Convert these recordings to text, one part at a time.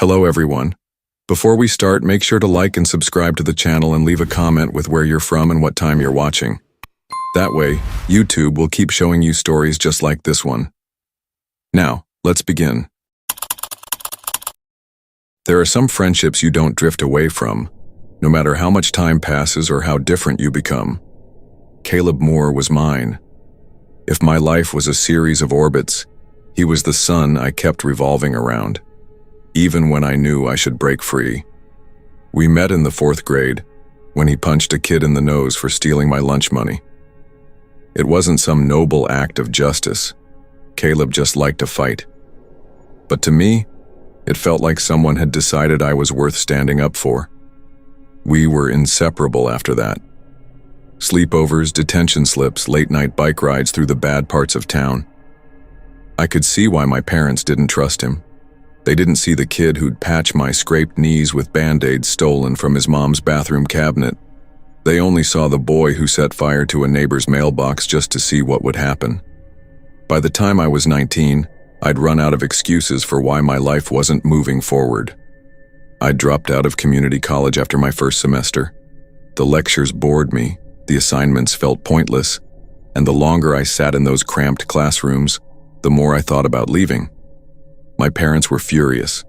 Hello everyone. Before we start, make sure to like and subscribe to the channel and leave a comment with where you're from and what time you're watching. That way, YouTube will keep showing you stories just like this one. Now, let's begin. There are some friendships you don't drift away from, no matter how much time passes or how different you become. Caleb Moore was mine. If my life was a series of orbits, he was the sun I kept revolving around, even when I knew I should break free. We met in the 4th grade, when he punched a kid in the nose for stealing my lunch money. It wasn't some noble act of justice. Caleb just liked to fight. But to me, it felt like someone had decided I was worth standing up for. We were inseparable after that. Sleepovers, detention slips, late-night bike rides through the bad parts of town. I could see why my parents didn't trust him. They didn't see the kid who'd patch my scraped knees with Band-Aids stolen from his mom's bathroom cabinet. They only saw the boy who set fire to a neighbor's mailbox just to see what would happen. By the time I was 19, I'd run out of excuses for why my life wasn't moving forward. I'd dropped out of community college after my first semester. The lectures bored me, the assignments felt pointless, and the longer I sat in those cramped classrooms, the more I thought about leaving. My parents were furious.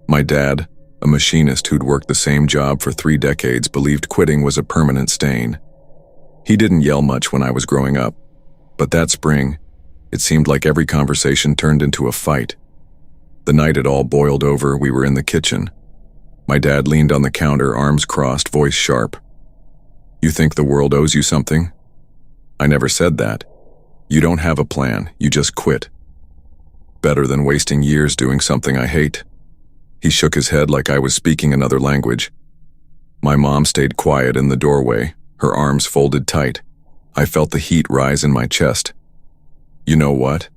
My dad, a machinist who'd worked the same job for 3 decades, believed quitting was a permanent stain. He didn't yell much when I was growing up, but that spring, it seemed like every conversation turned into a fight. The night it all boiled over, we were in the kitchen. My dad leaned on the counter, arms crossed, voice sharp. "You think the world owes you something?" I never said that. "You don't have a plan, you just quit. Better than wasting years doing something I hate." He shook his head like I was speaking another language. My mom stayed quiet in the doorway, her arms folded tight. I felt the heat rise in my chest. "You know what?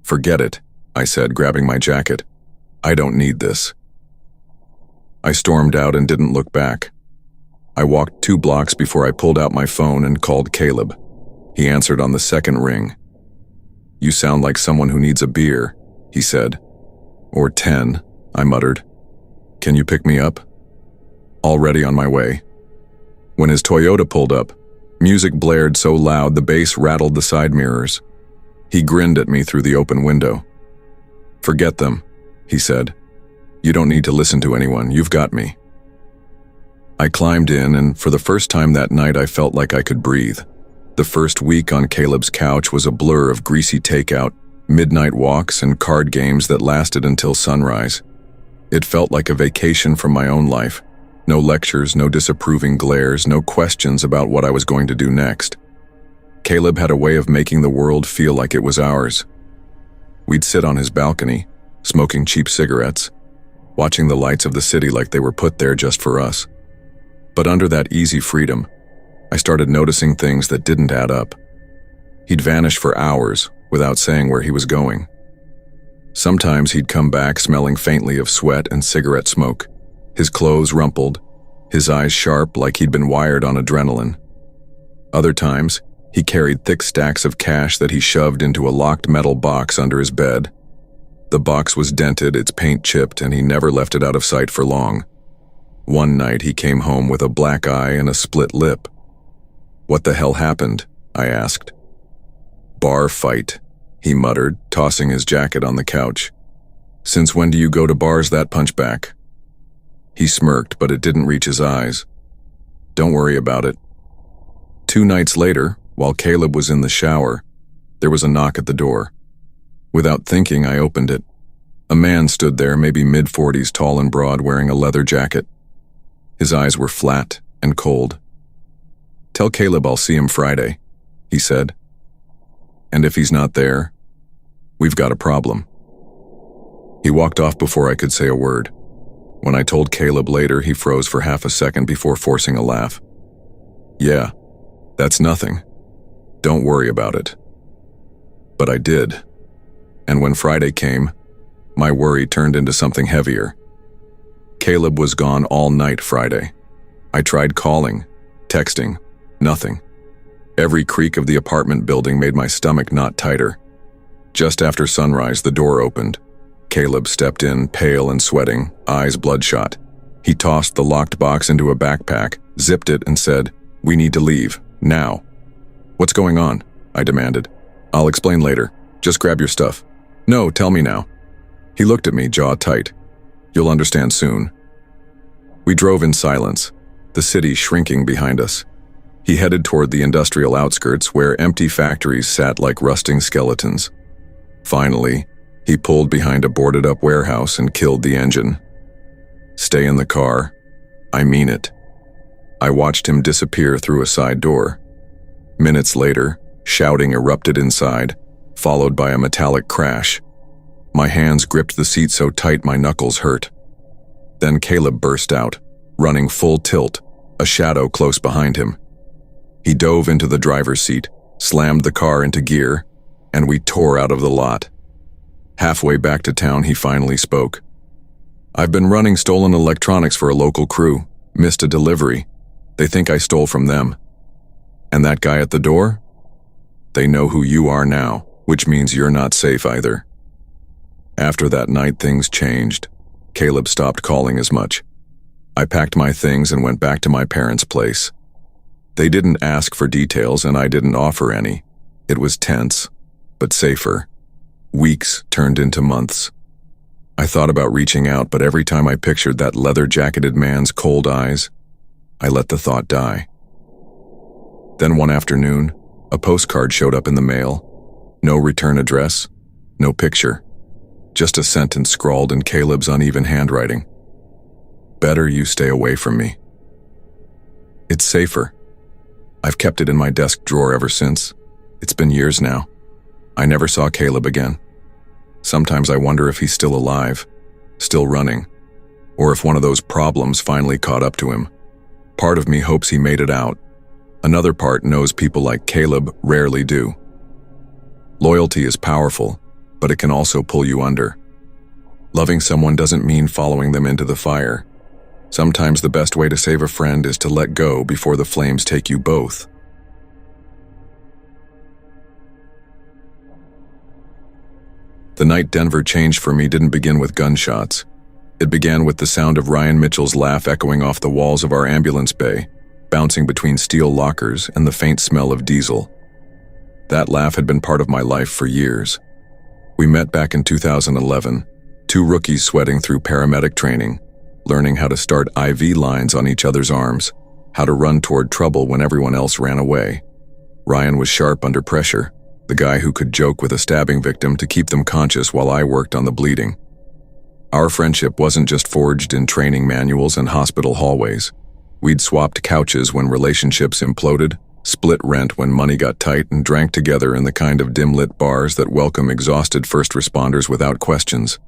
Forget it," I said, grabbing my jacket. "I don't need this." I stormed out and didn't look back. I walked 2 blocks before I pulled out my phone and called Caleb. He answered on the 2nd ring. "You sound like someone who needs a beer," he said. "Or 10, I muttered. "Can you pick me up?" "Already on my way." When his Toyota pulled up, music blared so loud the bass rattled the side mirrors. He grinned at me through the open window. "Forget them," he said. "You don't need to listen to anyone, you've got me." I climbed in, and for the first time that night I felt like I could breathe. The first week on Caleb's couch was a blur of greasy takeout, midnight walks, and card games that lasted until sunrise. It felt like a vacation from my own life. No lectures, no disapproving glares, no questions about what I was going to do next. Caleb had a way of making the world feel like it was ours. We'd sit on his balcony, smoking cheap cigarettes, watching the lights of the city like they were put there just for us. But under that easy freedom, I started noticing things that didn't add up. He'd vanish for hours without saying where he was going. Sometimes he'd come back smelling faintly of sweat and cigarette smoke, his clothes rumpled, his eyes sharp like he'd been wired on adrenaline. Other times, he carried thick stacks of cash that he shoved into a locked metal box under his bed. The box was dented, its paint chipped, and he never left it out of sight for long. One night he came home with a black eye and a split lip. "What the hell happened?" I asked. "Bar fight," he muttered, tossing his jacket on the couch. "Since when do you go to bars that punchback?" He smirked, but it didn't reach his eyes. "Don't worry about it." 2 nights later, while Caleb was in the shower, there was a knock at the door. Without thinking, I opened it. A man stood there, maybe mid-40s, tall and broad, wearing a leather jacket. His eyes were flat and cold. "Tell Caleb I'll see him Friday," he said. "And if he's not there, we've got a problem." He walked off before I could say a word. When I told Caleb later, he froze for half a second before forcing a laugh. "Yeah, that's nothing. Don't worry about it." But I did. And when Friday came, my worry turned into something heavier. Caleb was gone all night Friday. I tried calling, texting, nothing. Every creak of the apartment building made my stomach knot tighter. Just after sunrise, the door opened. Caleb stepped in, pale and sweating, eyes bloodshot. He tossed the locked box into a backpack, zipped it, and said, "We need to leave, now." "What's going on?" I demanded. "I'll explain later. Just grab your stuff." "No, tell me now." He looked at me, jaw tight. "You'll understand soon." We drove in silence, the city shrinking behind us. He headed toward the industrial outskirts where empty factories sat like rusting skeletons. Finally, he pulled behind a boarded-up warehouse and killed the engine. "Stay in the car. I mean it." I watched him disappear through a side door. Minutes later, shouting erupted inside, followed by a metallic crash. My hands gripped the seat so tight my knuckles hurt. Then Caleb burst out, running full tilt, a shadow close behind him. He dove into the driver's seat, slammed the car into gear, and we tore out of the lot. Halfway back to town, he finally spoke. "I've been running stolen electronics for a local crew. Missed a delivery. They think I stole from them." "And that guy at the door?" "They know who you are now, which means you're not safe either." After that night, things changed. Caleb stopped calling as much. I packed my things and went back to my parents' place. They didn't ask for details and I didn't offer any. It was tense, but safer. Weeks turned into months. I thought about reaching out, but every time I pictured that leather-jacketed man's cold eyes, I let the thought die. Then one afternoon, a postcard showed up in the mail. No return address, no picture. Just a sentence scrawled in Caleb's uneven handwriting. "Better you stay away from me." It's safer. I've kept it in my desk drawer ever since. It's been years now. I never saw Caleb again. Sometimes I wonder if he's still alive, still running, or if one of those problems finally caught up to him. Part of me hopes he made it out. Another part knows people like Caleb rarely do. Loyalty is powerful, but it can also pull you under. Loving someone doesn't mean following them into the fire. Sometimes the best way to save a friend is to let go before the flames take you both. The night Denver changed for me didn't begin with gunshots. It began with the sound of Ryan Mitchell's laugh echoing off the walls of our ambulance bay, bouncing between steel lockers and the faint smell of diesel. That laugh had been part of my life for years. We met back in 2011, two rookies sweating through paramedic training, learning how to start IV lines on each other's arms, how to run toward trouble when everyone else ran away. Ryan was sharp under pressure, the guy who could joke with a stabbing victim to keep them conscious while I worked on the bleeding. Our friendship wasn't just forged in training manuals and hospital hallways. We'd swapped couches when relationships imploded, split rent when money got tight, and drank together in the kind of dim-lit bars that welcome exhausted first responders without questions.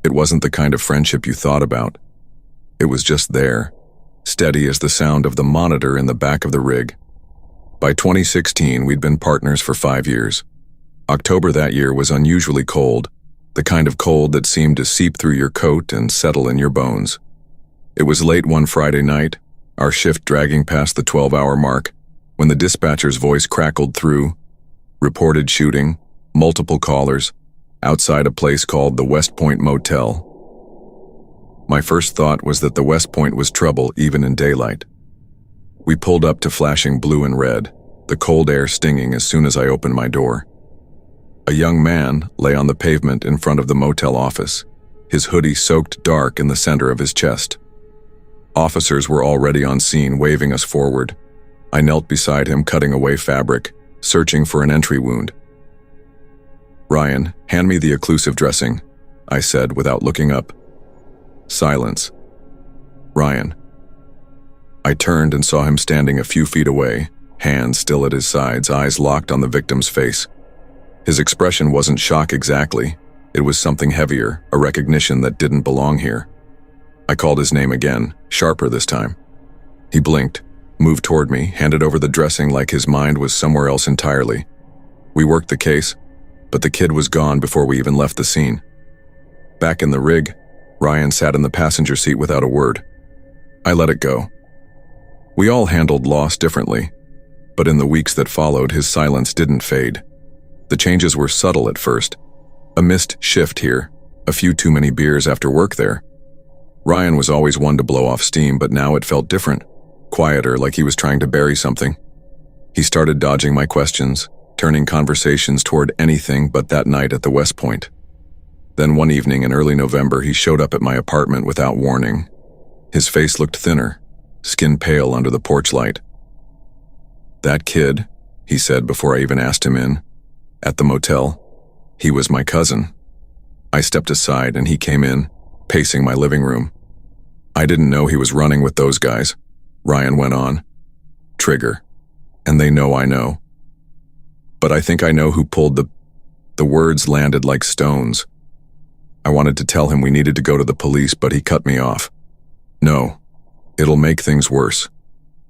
It wasn't the kind of friendship you thought about. It was just there, steady as the sound of the monitor in the back of the rig. By 2016, we'd been partners for 5 years. October that year was unusually cold, the kind of cold that seemed to seep through your coat and settle in your bones. It was late one Friday night, our shift dragging past the 12-hour mark, when the dispatcher's voice crackled through. Reported shooting, multiple callers, outside a place called the West Point Motel. My first thought was that the West Point was trouble even in daylight. We pulled up to flashing blue and red, the cold air stinging as soon as I opened my door. A young man lay on the pavement in front of the motel office, his hoodie soaked dark in the center of his chest. Officers were already on scene, waving us forward. I knelt beside him, cutting away fabric, searching for an entry wound. "Ryan, hand me the occlusive dressing," I said without looking up. Silence. "Ryan." I turned and saw him standing a few feet away, hands still at his sides, eyes locked on the victim's face. His expression wasn't shock exactly. It was something heavier, a recognition that didn't belong here. I called his name again, sharper this time. He blinked, moved toward me, handed over the dressing like his mind was somewhere else entirely. We worked the case, but the kid was gone before we even left the scene. Back in the rig, Ryan sat in the passenger seat without a word. I let it go. We all handled loss differently, but in the weeks that followed, his silence didn't fade. The changes were subtle at first. A missed shift here, A few too many beers after work there. Ryan was always one to blow off steam, but now it felt different, quieter, like he was trying to bury something. He started dodging my questions, turning conversations toward anything but that night at the West Point. Then one evening in early November, he showed up at my apartment without warning. His face looked thinner, skin pale under the porch light. "That kid," he said before I even asked him in, "at the motel, he was my cousin." I stepped aside and he came in, pacing my living room. "I didn't know he was running with those guys," Ryan went on. "Trigger. And they know I know. But I think I know who pulled the words landed like stones. I wanted to tell him we needed to go to the police, but he cut me off. "No, it'll make things worse.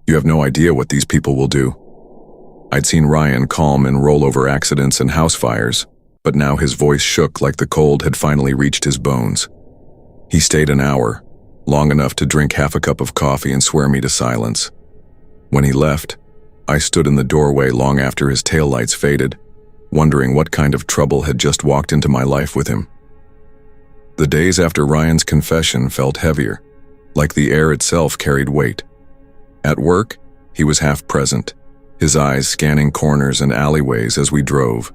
You have no idea what these people will do." I'd seen Ryan calm in rollover accidents and house fires, but now his voice shook like the cold had finally reached his bones. He stayed an hour, long enough to drink half a cup of coffee and swear me to silence. When he left, I stood in the doorway long after his taillights faded, wondering what kind of trouble had just walked into my life with him. The days after Ryan's confession felt heavier, like the air itself carried weight. At work, he was half present, his eyes scanning corners and alleyways as we drove.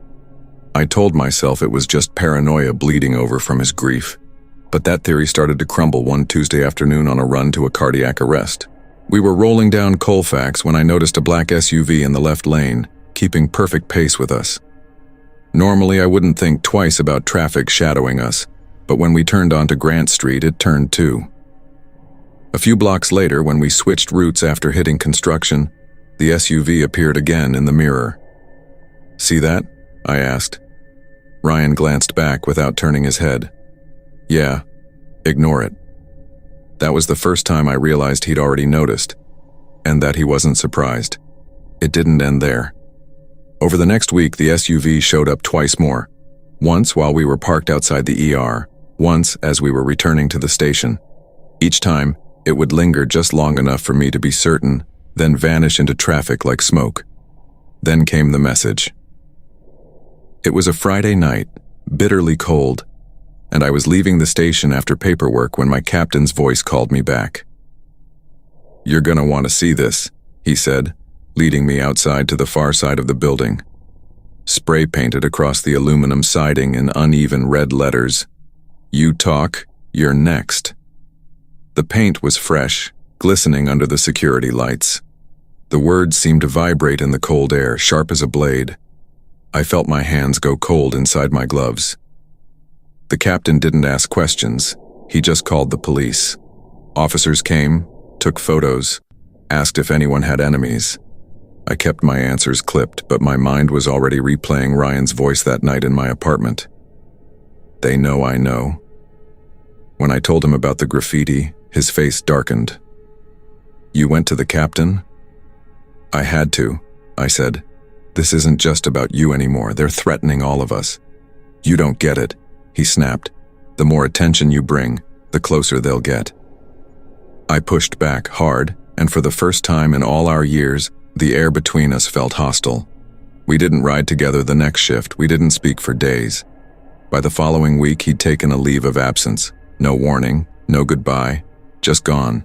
I told myself it was just paranoia bleeding over from his grief, but that theory started to crumble one Tuesday afternoon on a run to a cardiac arrest. We were rolling down Colfax when I noticed a black SUV in the left lane, keeping perfect pace with us. Normally, I wouldn't think twice about traffic shadowing us, but when we turned onto Grant Street, it turned too. A few blocks later, when we switched routes after hitting construction, the SUV appeared again in the mirror. "See that?" I asked. Ryan glanced back without turning his head. "Yeah, ignore it." That was the first time I realized he'd already noticed, and that he wasn't surprised. It didn't end there. Over the next week, the SUV showed up twice more. Once while we were parked outside the ER, once as we were returning to the station. Each time, it would linger just long enough for me to be certain, then vanish into traffic like smoke. Then came the message. It was a Friday night, bitterly cold, and I was leaving the station after paperwork when my captain's voice called me back. "You're gonna want to see this," he said, leading me outside to the far side of the building. Spray painted across the aluminum siding in uneven red letters, "You talk, you're next." The paint was fresh, glistening under the security lights. The words seemed to vibrate in the cold air, sharp as a blade. I felt my hands go cold inside my gloves. The captain didn't ask questions. He just called the police. Officers came, took photos, asked if anyone had enemies. I kept my answers clipped, but my mind was already replaying Ryan's voice that night in my apartment. "They know I know." When I told him about the graffiti, his face darkened. "You went to the captain?" "I had to," I said. "This isn't just about you anymore. They're threatening all of us." "You don't get it," he snapped. "The more attention you bring, the closer they'll get." I pushed back hard, and for the first time in all our years, the air between us felt hostile. We didn't ride together the next shift. We didn't speak for days. By the following week, he'd taken a leave of absence. No warning, no goodbye, just gone.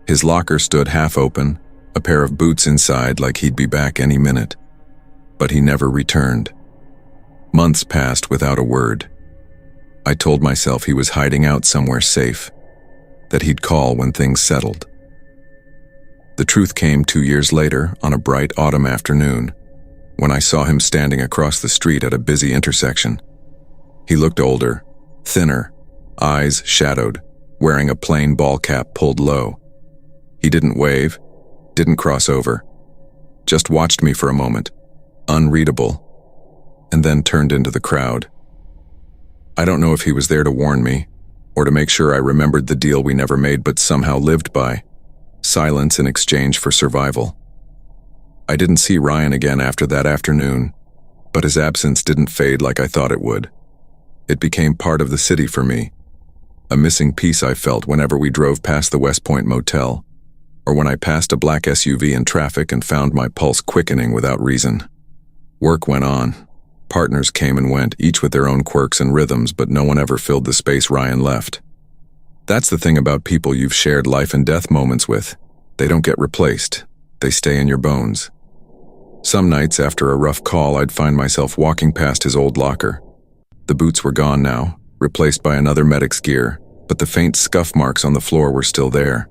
His locker stood half open, a pair of boots inside like he'd be back any minute. But he never returned. Months passed without a word. I told myself he was hiding out somewhere safe, that he'd call when things settled. The truth came 2 years later on a bright autumn afternoon, when I saw him standing across the street at a busy intersection. He looked older, thinner, eyes shadowed, wearing a plain ball cap pulled low. He didn't wave, didn't cross over, just watched me for a moment, unreadable, and then turned into the crowd. I don't know if he was there to warn me, or to make sure I remembered the deal we never made but somehow lived by, silence in exchange for survival. I didn't see Ryan again after that afternoon, but his absence didn't fade like I thought it would. It became part of the city for me, a missing piece I felt whenever we drove past the West Point Motel, or when I passed a black SUV in traffic and found my pulse quickening without reason. Work went on, Partners came and went, each with their own quirks and rhythms, but no one ever filled the space Ryan left. That's the thing about people you've shared life and death moments with. They don't get replaced. They stay in your bones. Some nights after a rough call, I'd find myself walking past his old locker. The boots were gone now, replaced by another medic's gear, but the faint scuff marks on the floor were still there.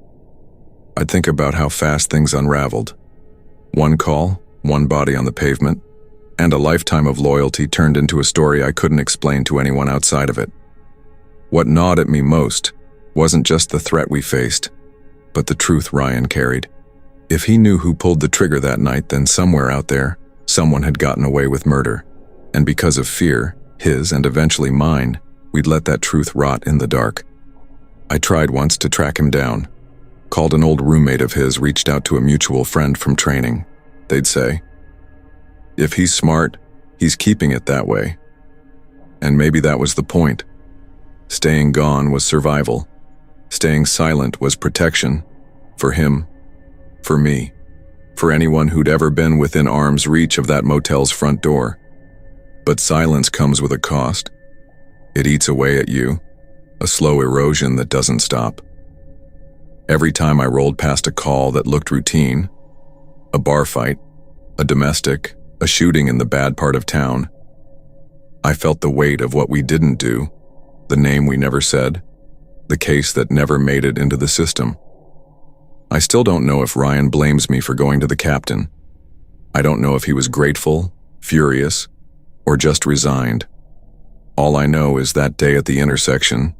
I'd think about how fast things unraveled. One call, one body on the pavement, and a lifetime of loyalty turned into a story I couldn't explain to anyone outside of it. What gnawed at me most wasn't just the threat we faced, but the truth Ryan carried. If he knew who pulled the trigger that night, then somewhere out there, someone had gotten away with murder. And because of fear, his and eventually mine, we'd let that truth rot in the dark. I tried once to track him down. Called an old roommate of his, reached out to a mutual friend from training. They'd say, if he's smart, he's keeping it that way. And maybe that was the point. Staying gone was survival. Staying silent was protection. For him, for me, for anyone who'd ever been within arm's reach of that motel's front door. But silence comes with a cost. It eats away at you, a slow erosion that doesn't stop. Every time I rolled past a call that looked routine, a bar fight, a domestic, a shooting in the bad part of town, I felt the weight of what we didn't do, the name we never said, the case that never made it into the system. I still don't know if Ryan blames me for going to the captain. I don't know if he was grateful, furious, or just resigned. All I know is that day at the intersection,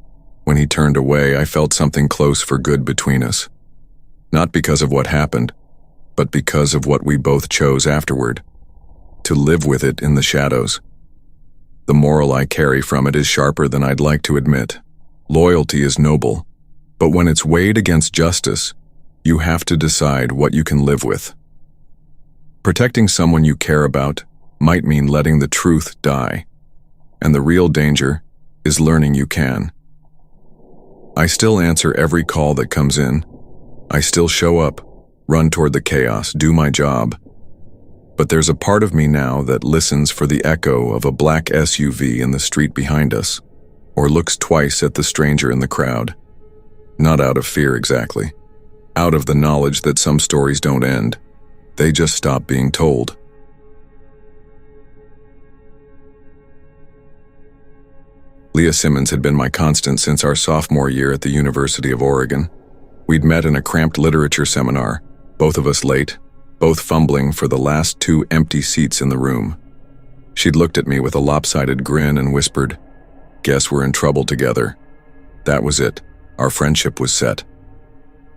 when he turned away, I felt something close for good between us. Not because of what happened, but because of what we both chose afterward. To live with it in the shadows. The moral I carry from it is sharper than I'd like to admit. Loyalty is noble, but when it's weighed against justice, you have to decide what you can live with. Protecting someone you care about might mean letting the truth die, and the real danger is learning you can. I still answer every call that comes in. I still show up, run toward the chaos, do my job. But there's a part of me now that listens for the echo of a black SUV in the street behind us, or looks twice at the stranger in the crowd. Not out of fear exactly. Out of the knowledge that some stories don't end. They just stop being told. Leah Simmons had been my constant since our sophomore year at the University of Oregon. We'd met in a cramped literature seminar, both of us late, both fumbling for the last 2 empty seats in the room. She'd looked at me with a lopsided grin and whispered, "Guess we're in trouble together." That was it. Our friendship was set.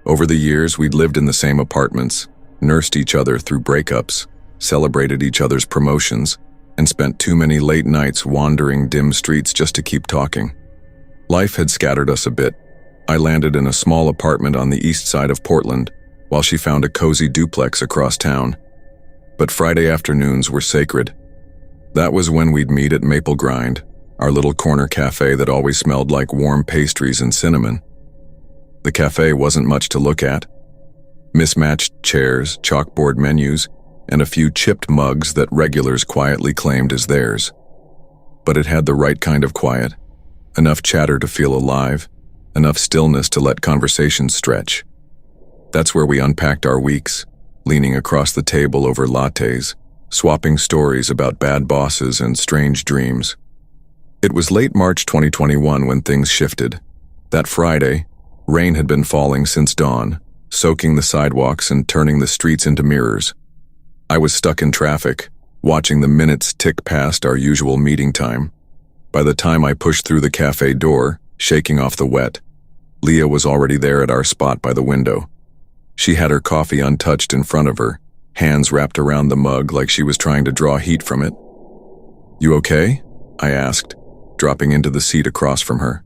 Over the years, we'd lived in the same apartments, nursed each other through breakups, celebrated each other's promotions, and spent too many late nights wandering dim streets just to keep talking. Life had scattered us a bit. I landed in a small apartment on the east side of Portland, while she found a cozy duplex across town. But Friday afternoons were sacred. That was when we'd meet at Maple Grind, our little corner cafe that always smelled like warm pastries and cinnamon. The cafe wasn't much to look at. Mismatched chairs, chalkboard menus, and a few chipped mugs that regulars quietly claimed as theirs. But it had the right kind of quiet, enough chatter to feel alive, enough stillness to let conversations stretch. That's where we unpacked our weeks, leaning across the table over lattes, swapping stories about bad bosses and strange dreams. It was late March 2021 when things shifted. That Friday, rain had been falling since dawn, soaking the sidewalks and turning the streets into mirrors. I was stuck in traffic, watching the minutes tick past our usual meeting time. By the time I pushed through the cafe door, shaking off the wet, Leah was already there at our spot by the window. She had her coffee untouched in front of her, hands wrapped around the mug like she was trying to draw heat from it. "You okay?" I asked, dropping into the seat across from her.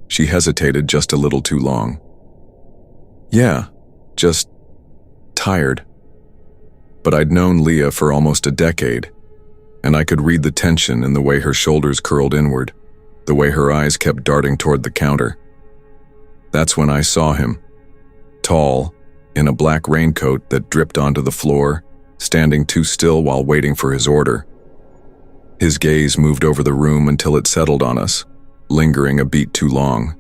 She hesitated just a little too long. "Yeah, just tired." But I'd known Leah for almost a decade, and I could read the tension in the way her shoulders curled inward, the way her eyes kept darting toward the counter. That's when I saw him, tall, in a black raincoat that dripped onto the floor, standing too still while waiting for his order. His gaze moved over the room until it settled on us, lingering a beat too long.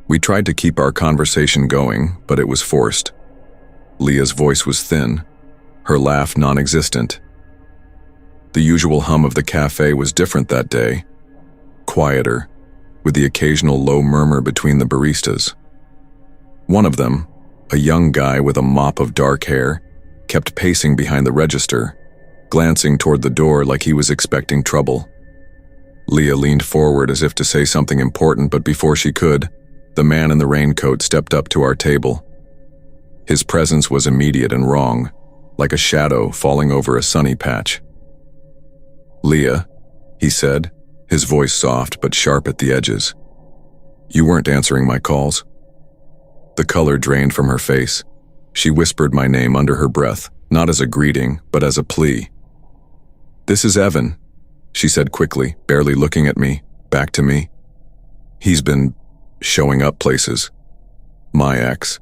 We tried to keep our conversation going, but it was forced. Leah's voice was thin, her laugh non-existent. The usual hum of the cafe was different that day, quieter, with the occasional low murmur between the baristas. One of them, a young guy with a mop of dark hair, kept pacing behind the register, glancing toward the door like he was expecting trouble. Leah leaned forward as if to say something important, but before she could, the man in the raincoat stepped up to our table. His presence was immediate and wrong, like a shadow falling over a sunny patch. "Leah," he said, his voice soft but sharp at the edges. "You weren't answering my calls." The color drained from her face. She whispered my name under her breath, not as a greeting, but as a plea. "This is Evan," she said quickly, barely looking at me, back to me. "He's been showing up places." "My ex."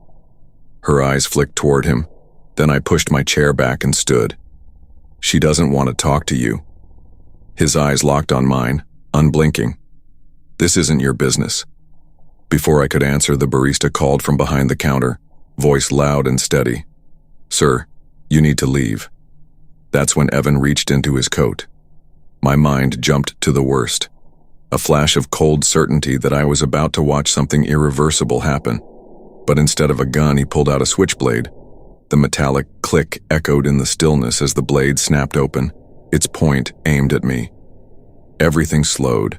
Her eyes flicked toward him. Then I pushed my chair back and stood. "She doesn't want to talk to you." His eyes locked on mine, unblinking. "This isn't your business." Before I could answer, the barista called from behind the counter, voice loud and steady. "Sir, you need to leave." That's when Evan reached into his coat. My mind jumped to the worst. A flash of cold certainty that I was about to watch something irreversible happen. But instead of a gun, he pulled out a switchblade. The metallic click echoed in the stillness as the blade snapped open, its point aimed at me. Everything slowed.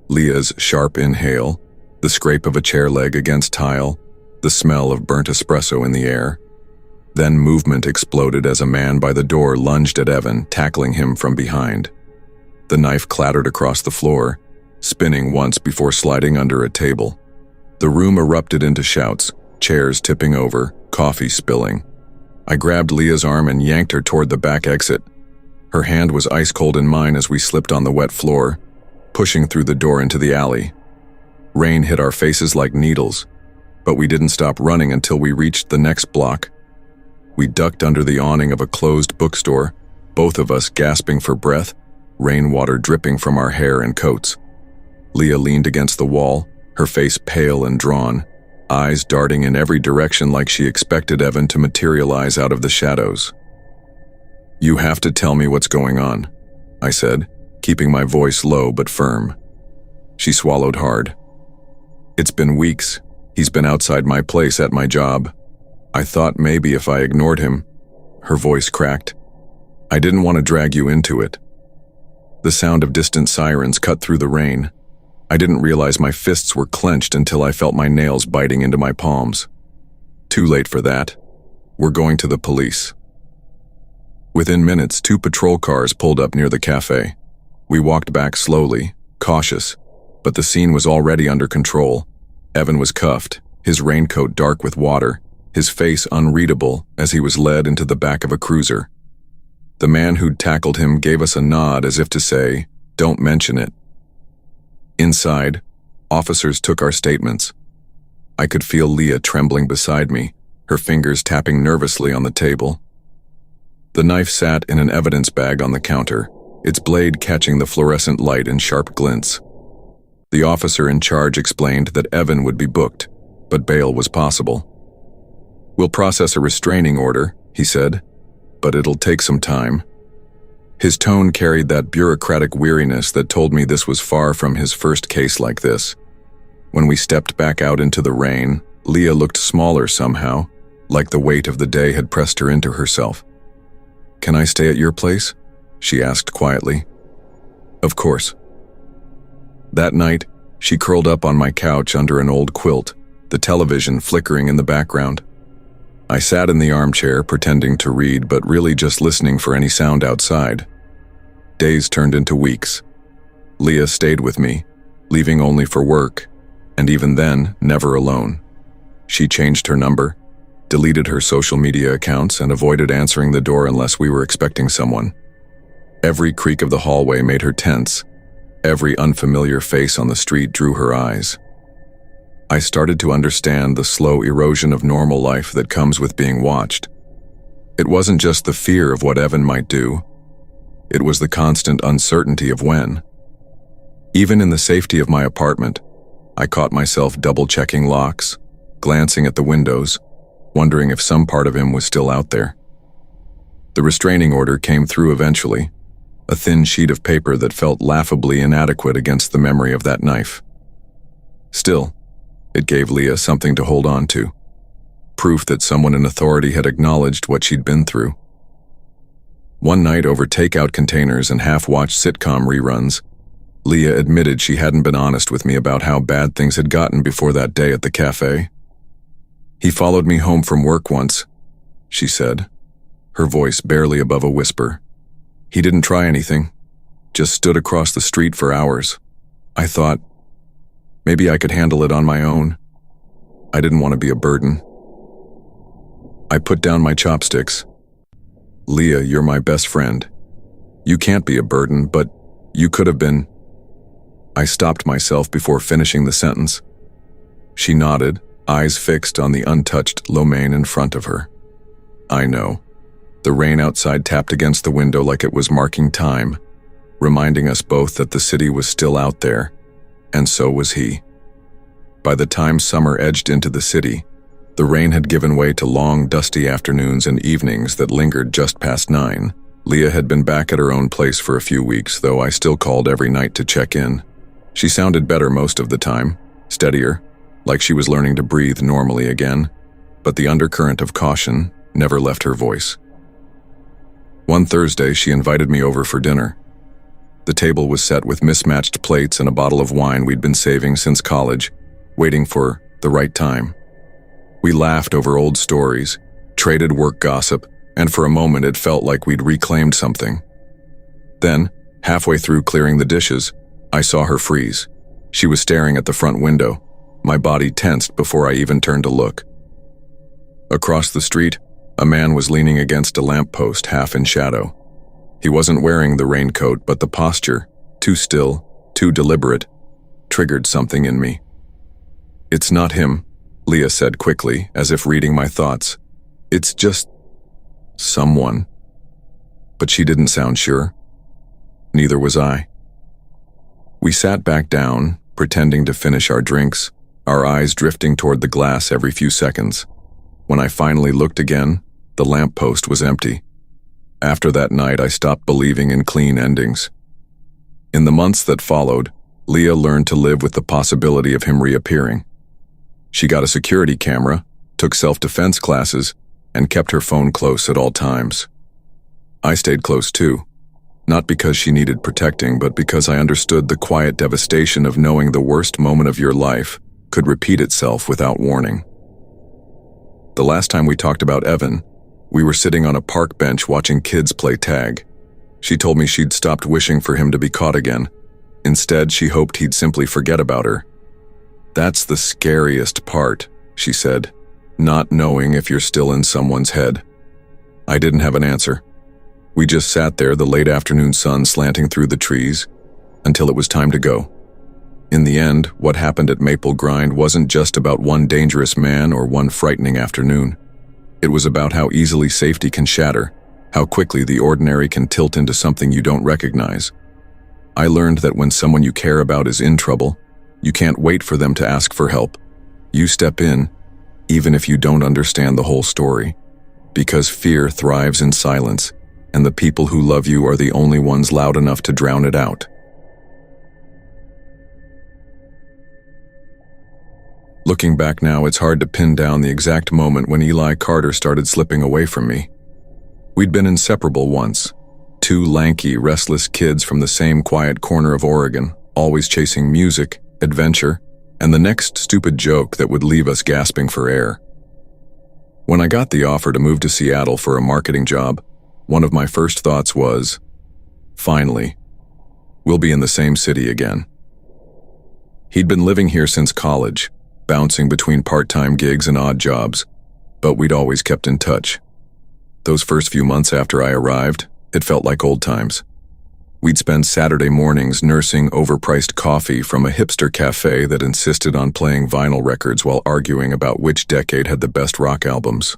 Leah's sharp inhale, the scrape of a chair leg against tile, the smell of burnt espresso in the air. Then movement exploded as a man by the door lunged at Evan, tackling him from behind. The knife clattered across the floor, spinning once before sliding under a table. The room erupted into shouts, chairs tipping over, coffee spilling. I grabbed Leah's arm and yanked her toward the back exit. Her hand was ice cold in mine as we slipped on the wet floor, pushing through the door into the alley. Rain hit our faces like needles, but we didn't stop running until we reached the next block. We ducked under the awning of a closed bookstore, both of us gasping for breath, rainwater dripping from our hair and coats. Leah leaned against the wall, her face pale and drawn, eyes darting in every direction like she expected Evan to materialize out of the shadows. "You have to tell me what's going on," I said, keeping my voice low but firm. She swallowed hard. "It's been weeks. He's been outside my place at my job. I thought maybe if I ignored him." Her voice cracked. "I didn't want to drag you into it." The sound of distant sirens cut through the rain. I didn't realize my fists were clenched until I felt my nails biting into my palms. Too late for that. We're going to the police. Within minutes, 2 patrol cars pulled up near the cafe. We walked back slowly, cautious, but the scene was already under control. Evan was cuffed, his raincoat dark with water, his face unreadable as he was led into the back of a cruiser. The man who'd tackled him gave us a nod as if to say, "Don't mention it." Inside, officers took our statements. I could feel Leah trembling beside me, her fingers tapping nervously on the table. The knife sat in an evidence bag on the counter, its blade catching the fluorescent light in sharp glints. The officer in charge explained that Evan would be booked, but bail was possible. "We'll process a restraining order," he said, "but it'll take some time." His tone carried that bureaucratic weariness that told me this was far from his first case like this. When we stepped back out into the rain, Leah looked smaller somehow, like the weight of the day had pressed her into herself. "Can I stay at your place?" she asked quietly. "Of course." That night, she curled up on my couch under an old quilt, the television flickering in the background. I sat in the armchair pretending to read, but really just listening for any sound outside. Days turned into weeks. Leah stayed with me, leaving only for work, and even then, never alone. She changed her number, deleted her social media accounts, and avoided answering the door unless we were expecting someone. Every creak of the hallway made her tense. Every unfamiliar face on the street drew her eyes. I started to understand the slow erosion of normal life that comes with being watched. It wasn't just the fear of what Evan might do. It was the constant uncertainty of when. Even in the safety of my apartment, I caught myself double-checking locks, glancing at the windows, wondering if some part of him was still out there. The restraining order came through eventually, a thin sheet of paper that felt laughably inadequate against the memory of that knife. Still, it gave Leah something to hold on to, proof that someone in authority had acknowledged what she'd been through. One night over takeout containers and half-watched sitcom reruns, Leah admitted she hadn't been honest with me about how bad things had gotten before that day at the cafe. "He followed me home from work once," she said, her voice barely above a whisper. "He didn't try anything, just stood across the street for hours. I thought, maybe I could handle it on my own. I didn't want to be a burden." I put down my chopsticks. "Leah, you're my best friend. You can't be a burden, but you could have been." I stopped myself before finishing the sentence. She nodded, eyes fixed on the untouched lo mein in front of her. I know. The rain outside tapped against the window like it was marking time, reminding us both that the city was still out there, and so was he. By the time summer edged into the city, the rain had given way to long, dusty afternoons and evenings that lingered just past 9. Leah had been back at her own place for a few weeks, though I still called every night to check in. She sounded better most of the time, steadier, like she was learning to breathe normally again, but the undercurrent of caution never left her voice. One Thursday, she invited me over for dinner. The table was set with mismatched plates and a bottle of wine we'd been saving since college, waiting for the right time. We laughed over old stories, traded work gossip, and for a moment it felt like we'd reclaimed something. Then, halfway through clearing the dishes, I saw her freeze. She was staring at the front window, my body tensed before I even turned to look. Across the street, a man was leaning against a lamppost, half in shadow. He wasn't wearing the raincoat, but the posture, too still, too deliberate, triggered something in me. "It's not him," Leah said quickly, as if reading my thoughts. "It's just someone." But she didn't sound sure. Neither was I. We sat back down, pretending to finish our drinks, our eyes drifting toward the glass every few seconds. When I finally looked again, the lamppost was empty. After that night, I stopped believing in clean endings. In the months that followed, Leah learned to live with the possibility of him reappearing. She got a security camera, took self-defense classes, and kept her phone close at all times. I stayed close too, not because she needed protecting, but because I understood the quiet devastation of knowing the worst moment of your life could repeat itself without warning. The last time we talked about Evan, we were sitting on a park bench watching kids play tag. She told me she'd stopped wishing for him to be caught again. Instead, she hoped he'd simply forget about her. "That's the scariest part," she said, "not knowing if you're still in someone's head." I didn't have an answer. We just sat there, the late afternoon sun slanting through the trees, until it was time to go. In the end, what happened at Maple Grind wasn't just about one dangerous man or one frightening afternoon. It was about how easily safety can shatter, how quickly the ordinary can tilt into something you don't recognize. I learned that when someone you care about is in trouble, you can't wait for them to ask for help. You step in, even if you don't understand the whole story, because fear thrives in silence, and the people who love you are the only ones loud enough to drown it out. Looking back now, it's hard to pin down the exact moment when Eli Carter started slipping away from me. We'd been inseparable once, two lanky, restless kids from the same quiet corner of Oregon, always chasing music, adventure, and the next stupid joke that would leave us gasping for air. When I got the offer to move to Seattle for a marketing job, one of my first thoughts was, finally, we'll be in the same city again. He'd been living here since college, bouncing between part-time gigs and odd jobs, but we'd always kept in touch. Those first few months after I arrived, it felt like old times. We'd spend Saturday mornings nursing overpriced coffee from a hipster cafe that insisted on playing vinyl records while arguing about which decade had the best rock albums.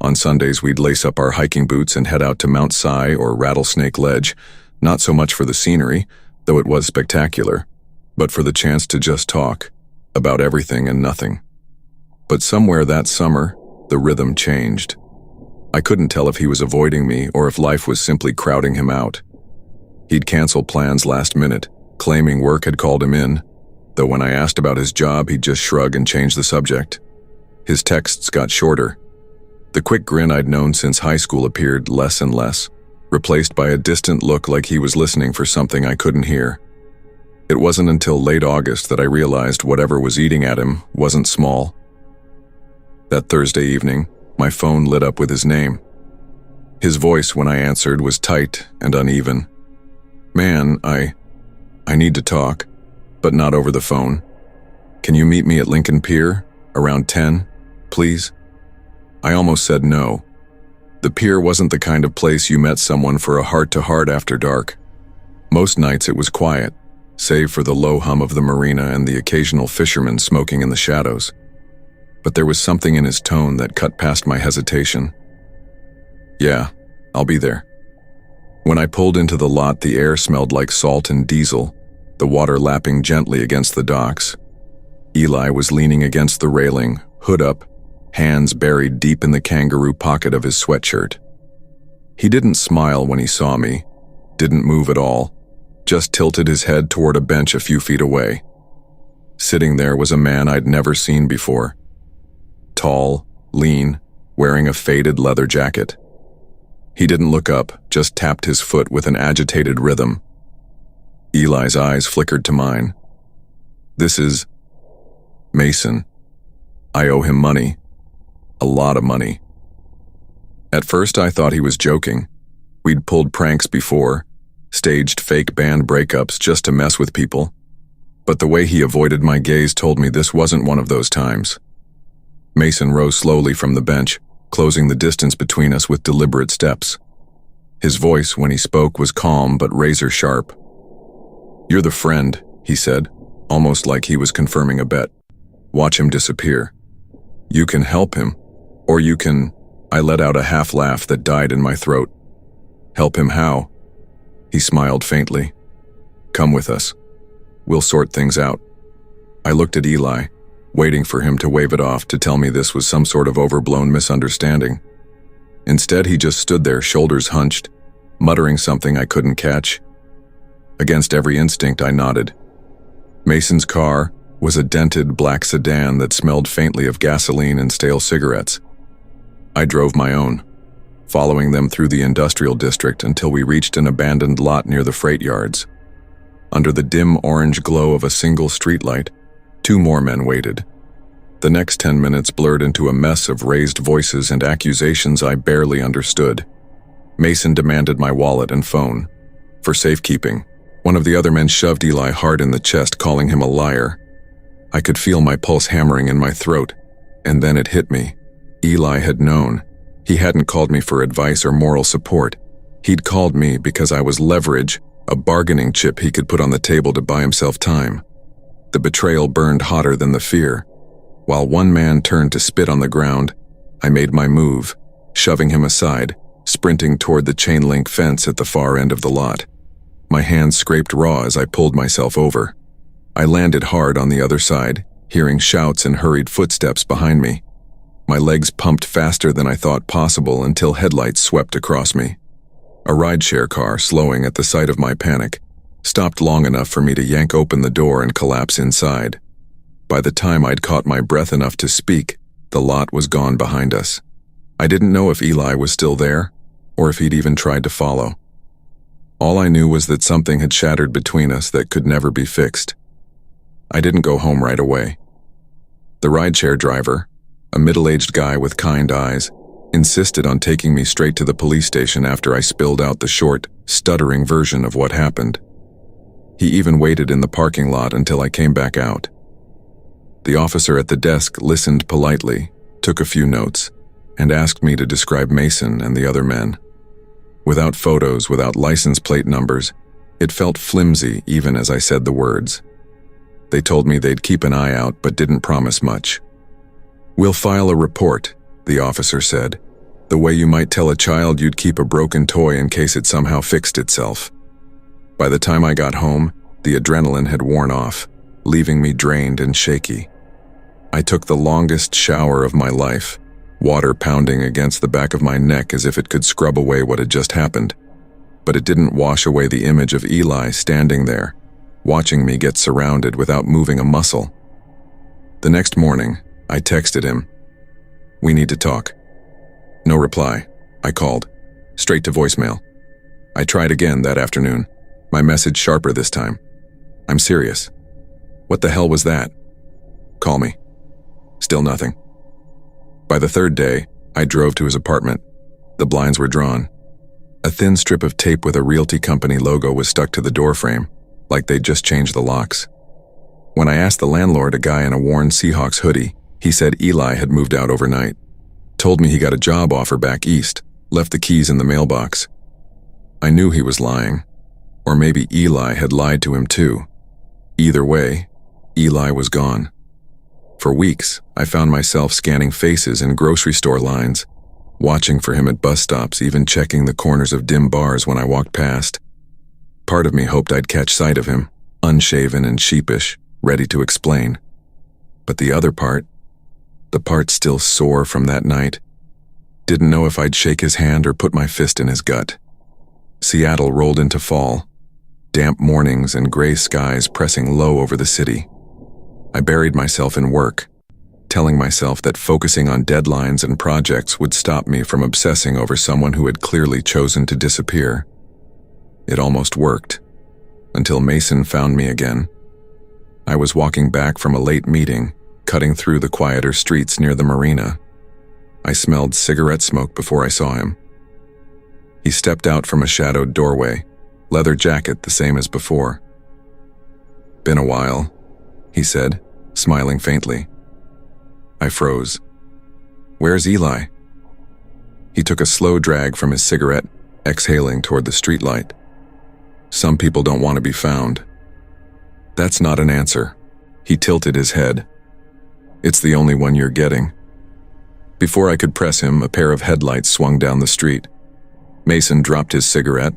On Sundays, we'd lace up our hiking boots and head out to Mount Si or Rattlesnake Ledge, not so much for the scenery, though it was spectacular, but for the chance to just talk about everything and nothing. But somewhere that summer, the rhythm changed. I couldn't tell if he was avoiding me or if life was simply crowding him out. He'd cancel plans last minute, claiming work had called him in, though when I asked about his job, he'd just shrug and change the subject. His texts got shorter. The quick grin I'd known since high school appeared less and less, replaced by a distant look like he was listening for something I couldn't hear. It wasn't until late August that I realized whatever was eating at him wasn't small. That Thursday evening, my phone lit up with his name. His voice when I answered was tight and uneven. "Man, I need to talk, but not over the phone. Can you meet me at Lincoln Pier, around 10, please?" I almost said no. The pier wasn't the kind of place you met someone for a heart-to-heart after dark. Most nights it was quiet, save for the low hum of the marina and the occasional fisherman smoking in the shadows. But there was something in his tone that cut past my hesitation. "Yeah, I'll be there." When I pulled into the lot, the air smelled like salt and diesel, the water lapping gently against the docks. Eli was leaning against the railing, hood up, hands buried deep in the kangaroo pocket of his sweatshirt. He didn't smile when he saw me, didn't move at all, just tilted his head toward a bench a few feet away. Sitting there was a man I'd never seen before. Tall, lean, wearing a faded leather jacket. He didn't look up, just tapped his foot with an agitated rhythm. Eli's eyes flickered to mine. "This is Mason. I owe him money. A lot of money." At first I thought he was joking. We'd pulled pranks before, staged fake band breakups just to mess with people. But the way he avoided my gaze told me this wasn't one of those times. Mason rose slowly from the bench, closing the distance between us with deliberate steps. His voice, when he spoke, was calm but razor-sharp. "You're the friend," he said, almost like he was confirming a bet. "Watch him disappear. You can help him, or you can—" I let out a half-laugh that died in my throat. "Help him how?" He smiled faintly. "Come with us. We'll sort things out." I looked at Eli, waiting for him to wave it off to tell me this was some sort of overblown misunderstanding. Instead, he just stood there, shoulders hunched, muttering something I couldn't catch. Against every instinct, I nodded. Mason's car was a dented black sedan that smelled faintly of gasoline and stale cigarettes. I drove my own, following them through the industrial district until we reached an abandoned lot near the freight yards. Under the dim orange glow of a single streetlight, 2 more men waited. The next 10 minutes blurred into a mess of raised voices and accusations I barely understood. Mason demanded my wallet and phone. For safekeeping, one of the other men shoved Eli hard in the chest, calling him a liar. I could feel my pulse hammering in my throat, and then it hit me. Eli had known. He hadn't called me for advice or moral support. He'd called me because I was leverage, a bargaining chip he could put on the table to buy himself time. The betrayal burned hotter than the fear. While one man turned to spit on the ground, I made my move, shoving him aside, sprinting toward the chain-link fence at the far end of the lot. My hands scraped raw as I pulled myself over. I landed hard on the other side, hearing shouts and hurried footsteps behind me. My legs pumped faster than I thought possible until headlights swept across me. A rideshare car, slowing at the sight of my panic, stopped long enough for me to yank open the door and collapse inside. By the time I'd caught my breath enough to speak, the lot was gone behind us. I didn't know if Eli was still there, or if he'd even tried to follow. All I knew was that something had shattered between us that could never be fixed. I didn't go home right away. The rideshare driver, a middle-aged guy with kind eyes, insisted on taking me straight to the police station after I spilled out the short, stuttering version of what happened. He even waited in the parking lot until I came back out. The officer at the desk listened politely, took a few notes, and asked me to describe Mason and the other men. Without photos, without license plate numbers, it felt flimsy even as I said the words. They told me they'd keep an eye out but didn't promise much. "We'll file a report," the officer said. The way you might tell a child you'd keep a broken toy in case it somehow fixed itself. By the time I got home, the adrenaline had worn off, leaving me drained and shaky. I took the longest shower of my life, water pounding against the back of my neck as if it could scrub away what had just happened. But it didn't wash away the image of Eli standing there, watching me get surrounded without moving a muscle. The next morning, I texted him, "We need to talk." No reply. I called, straight to voicemail. I tried again that afternoon, my message sharper this time. "I'm serious." "What the hell was that?" "Call me." Still nothing. By the third day, I drove to his apartment. The blinds were drawn. A thin strip of tape with a realty company logo was stuck to the doorframe, like they'd just changed the locks. When I asked the landlord, a guy in a worn Seahawks hoodie, he said Eli had moved out overnight. Told me he got a job offer back east, left the keys in the mailbox. I knew he was lying. Or maybe Eli had lied to him too. Either way, Eli was gone. For weeks, I found myself scanning faces in grocery store lines, watching for him at bus stops, even checking the corners of dim bars when I walked past. Part of me hoped I'd catch sight of him, unshaven and sheepish, ready to explain. But the other part, the part still sore from that night, didn't know if I'd shake his hand or put my fist in his gut. Seattle rolled into fall, damp mornings and gray skies pressing low over the city. I buried myself in work, telling myself that focusing on deadlines and projects would stop me from obsessing over someone who had clearly chosen to disappear. It almost worked, until Mason found me again. I was walking back from a late meeting, cutting through the quieter streets near the marina. I smelled cigarette smoke before I saw him. He stepped out from a shadowed doorway, leather jacket the same as before. "Been a while," he said, smiling faintly. I froze. "Where's Eli?" He took a slow drag from his cigarette, exhaling toward the streetlight. "Some people don't want to be found." "That's not an answer." He tilted his head. "It's the only one you're getting." Before I could press him, a pair of headlights swung down the street. Mason dropped his cigarette,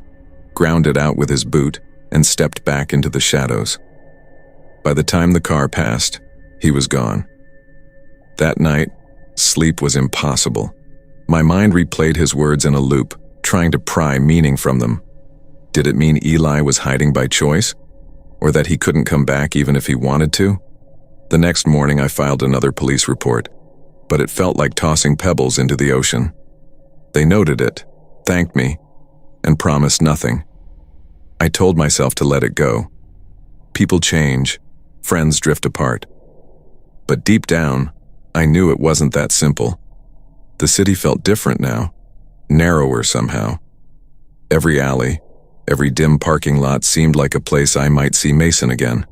ground it out with his boot, and stepped back into the shadows. By the time the car passed, he was gone. That night, sleep was impossible. My mind replayed his words in a loop, trying to pry meaning from them. Did it mean Eli was hiding by choice? Or that he couldn't come back even if he wanted to? The next morning I filed another police report, but it felt like tossing pebbles into the ocean. They noted it, thanked me, and promised nothing. I told myself to let it go. People change, friends drift apart. But deep down, I knew it wasn't that simple. The city felt different now, narrower somehow. Every alley, every dim parking lot seemed like a place I might see Mason again.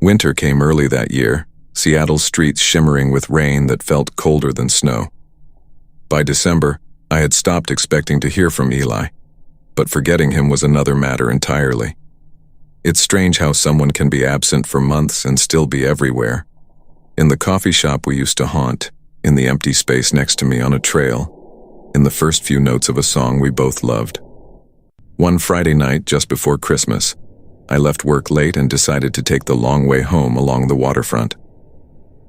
Winter came early that year, Seattle's streets shimmering with rain that felt colder than snow. By December, I had stopped expecting to hear from Eli, but forgetting him was another matter entirely. It's strange how someone can be absent for months and still be everywhere. In the coffee shop we used to haunt, in the empty space next to me on a trail, in the first few notes of a song we both loved. One Friday night just before Christmas, I left work late and decided to take the long way home along the waterfront.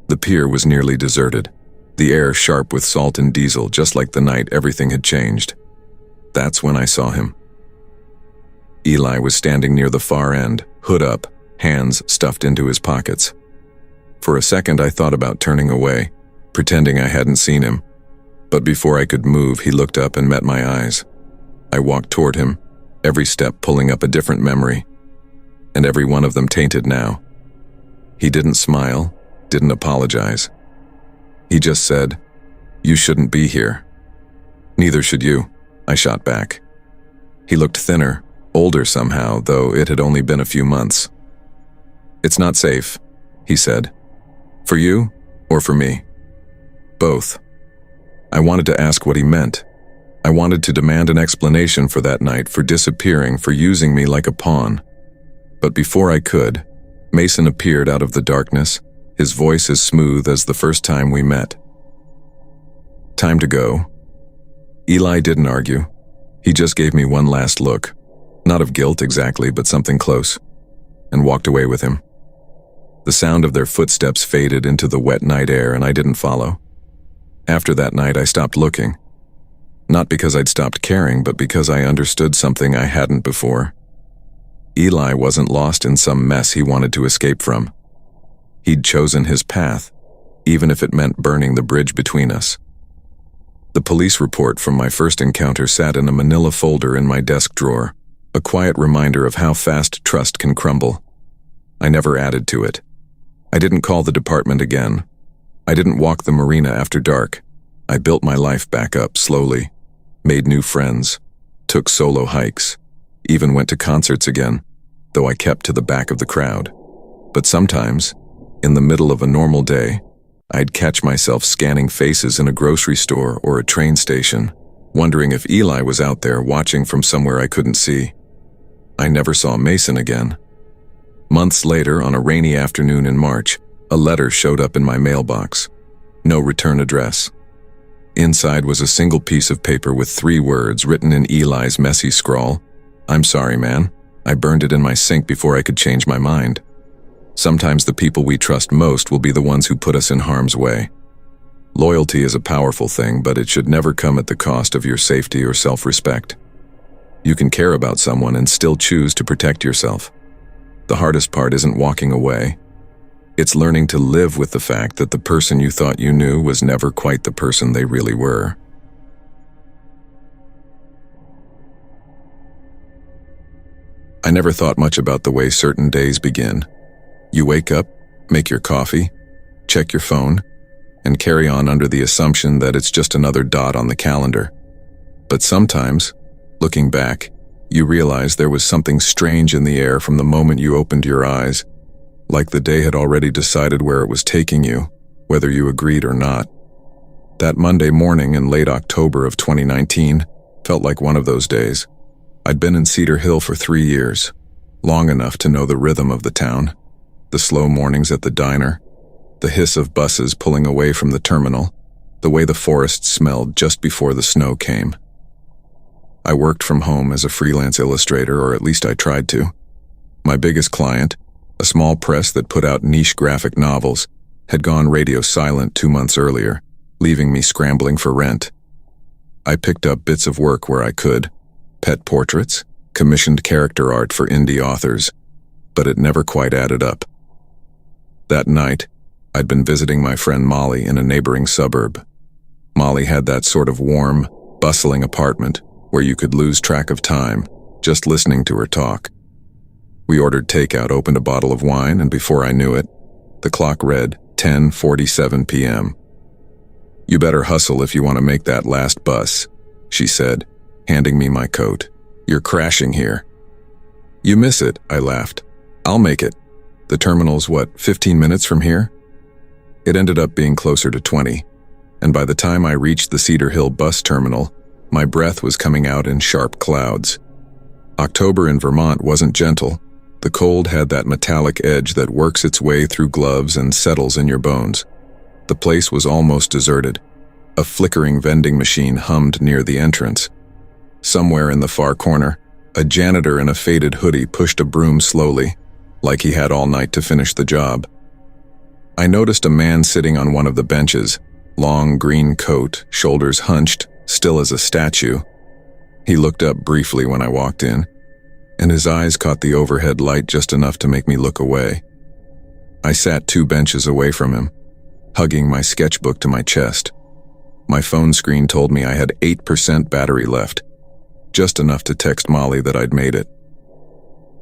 The pier was nearly deserted, the air sharp with salt and diesel, just like the night everything had changed. That's when I saw him. Eli was standing near the far end, hood up, hands stuffed into his pockets. For a second I thought about turning away, pretending I hadn't seen him. But before I could move, he looked up and met my eyes. I walked toward him, every step pulling up a different memory, and every one of them tainted now. He didn't smile, didn't apologize. He just said, "You shouldn't be here." "Neither should you," I shot back. He looked thinner, older somehow, though it had only been a few months. "It's not safe," he said. "For you, or for me?" "Both." I wanted to ask what he meant. I wanted to demand an explanation for that night, for disappearing, for using me like a pawn. But before I could, Mason appeared out of the darkness, his voice as smooth as the first time we met. "Time to go," Eli didn't argue. He just gave me one last look, not of guilt exactly, but something close, and walked away with him. The sound of their footsteps faded into the wet night air, and I didn't follow. After that night, I stopped looking. Not because I'd stopped caring, but because I understood something I hadn't before. Eli wasn't lost in some mess he wanted to escape from. He'd chosen his path, even if it meant burning the bridge between us. The police report from my first encounter sat in a manila folder in my desk drawer, a quiet reminder of how fast trust can crumble. I never added to it. I didn't call the department again. I didn't walk the marina after dark. I built my life back up slowly, made new friends, took solo hikes, even went to concerts again, though I kept to the back of the crowd. But sometimes, in the middle of a normal day, I'd catch myself scanning faces in a grocery store or a train station, wondering if Eli was out there watching from somewhere I couldn't see. I never saw Mason again. Months later, on a rainy afternoon in March, a letter showed up in my mailbox. No return address. Inside was a single piece of paper with 3 words written in Eli's messy scrawl. "I'm sorry, man. I burned it in my sink before I could change my mind." Sometimes the people we trust most will be the ones who put us in harm's way. Loyalty is a powerful thing, but it should never come at the cost of your safety or self-respect. You can care about someone and still choose to protect yourself. The hardest part isn't walking away. It's learning to live with the fact that the person you thought you knew was never quite the person they really were. I never thought much about the way certain days begin. You wake up, make your coffee, check your phone, and carry on under the assumption that it's just another dot on the calendar. But sometimes, looking back, you realize there was something strange in the air from the moment you opened your eyes, like the day had already decided where it was taking you, whether you agreed or not. That Monday morning in late October of 2019 felt like one of those days. I'd been in Cedar Hill for 3 years, long enough to know the rhythm of the town, the slow mornings at the diner, the hiss of buses pulling away from the terminal, the way the forest smelled just before the snow came. I worked from home as a freelance illustrator, or at least I tried to. My biggest client, a small press that put out niche graphic novels, had gone radio silent 2 months earlier, leaving me scrambling for rent. I picked up bits of work where I could, pet portraits, commissioned character art for indie authors, but it never quite added up. That night, I'd been visiting my friend Molly in a neighboring suburb. Molly had that sort of warm, bustling apartment where you could lose track of time just listening to her talk. We ordered takeout, opened a bottle of wine, and before I knew it, the clock read 10:47 p.m. "You better hustle if you want to make that last bus," she said, handing me my coat. "You're crashing here." "You miss it," I laughed. "I'll make it. The terminal's, 15 minutes from here?" It ended up being closer to 20, and by the time I reached the Cedar Hill bus terminal, my breath was coming out in sharp clouds. October in Vermont wasn't gentle. The cold had that metallic edge that works its way through gloves and settles in your bones. The place was almost deserted. A flickering vending machine hummed near the entrance. Somewhere in the far corner, a janitor in a faded hoodie pushed a broom slowly, like he had all night to finish the job. I noticed a man sitting on one of the benches, long green coat, shoulders hunched, still as a statue. He looked up briefly when I walked in, and his eyes caught the overhead light just enough to make me look away. I sat 2 benches away from him, hugging my sketchbook to my chest. My phone screen told me I had 8% battery left, just enough to text Molly that I'd made it.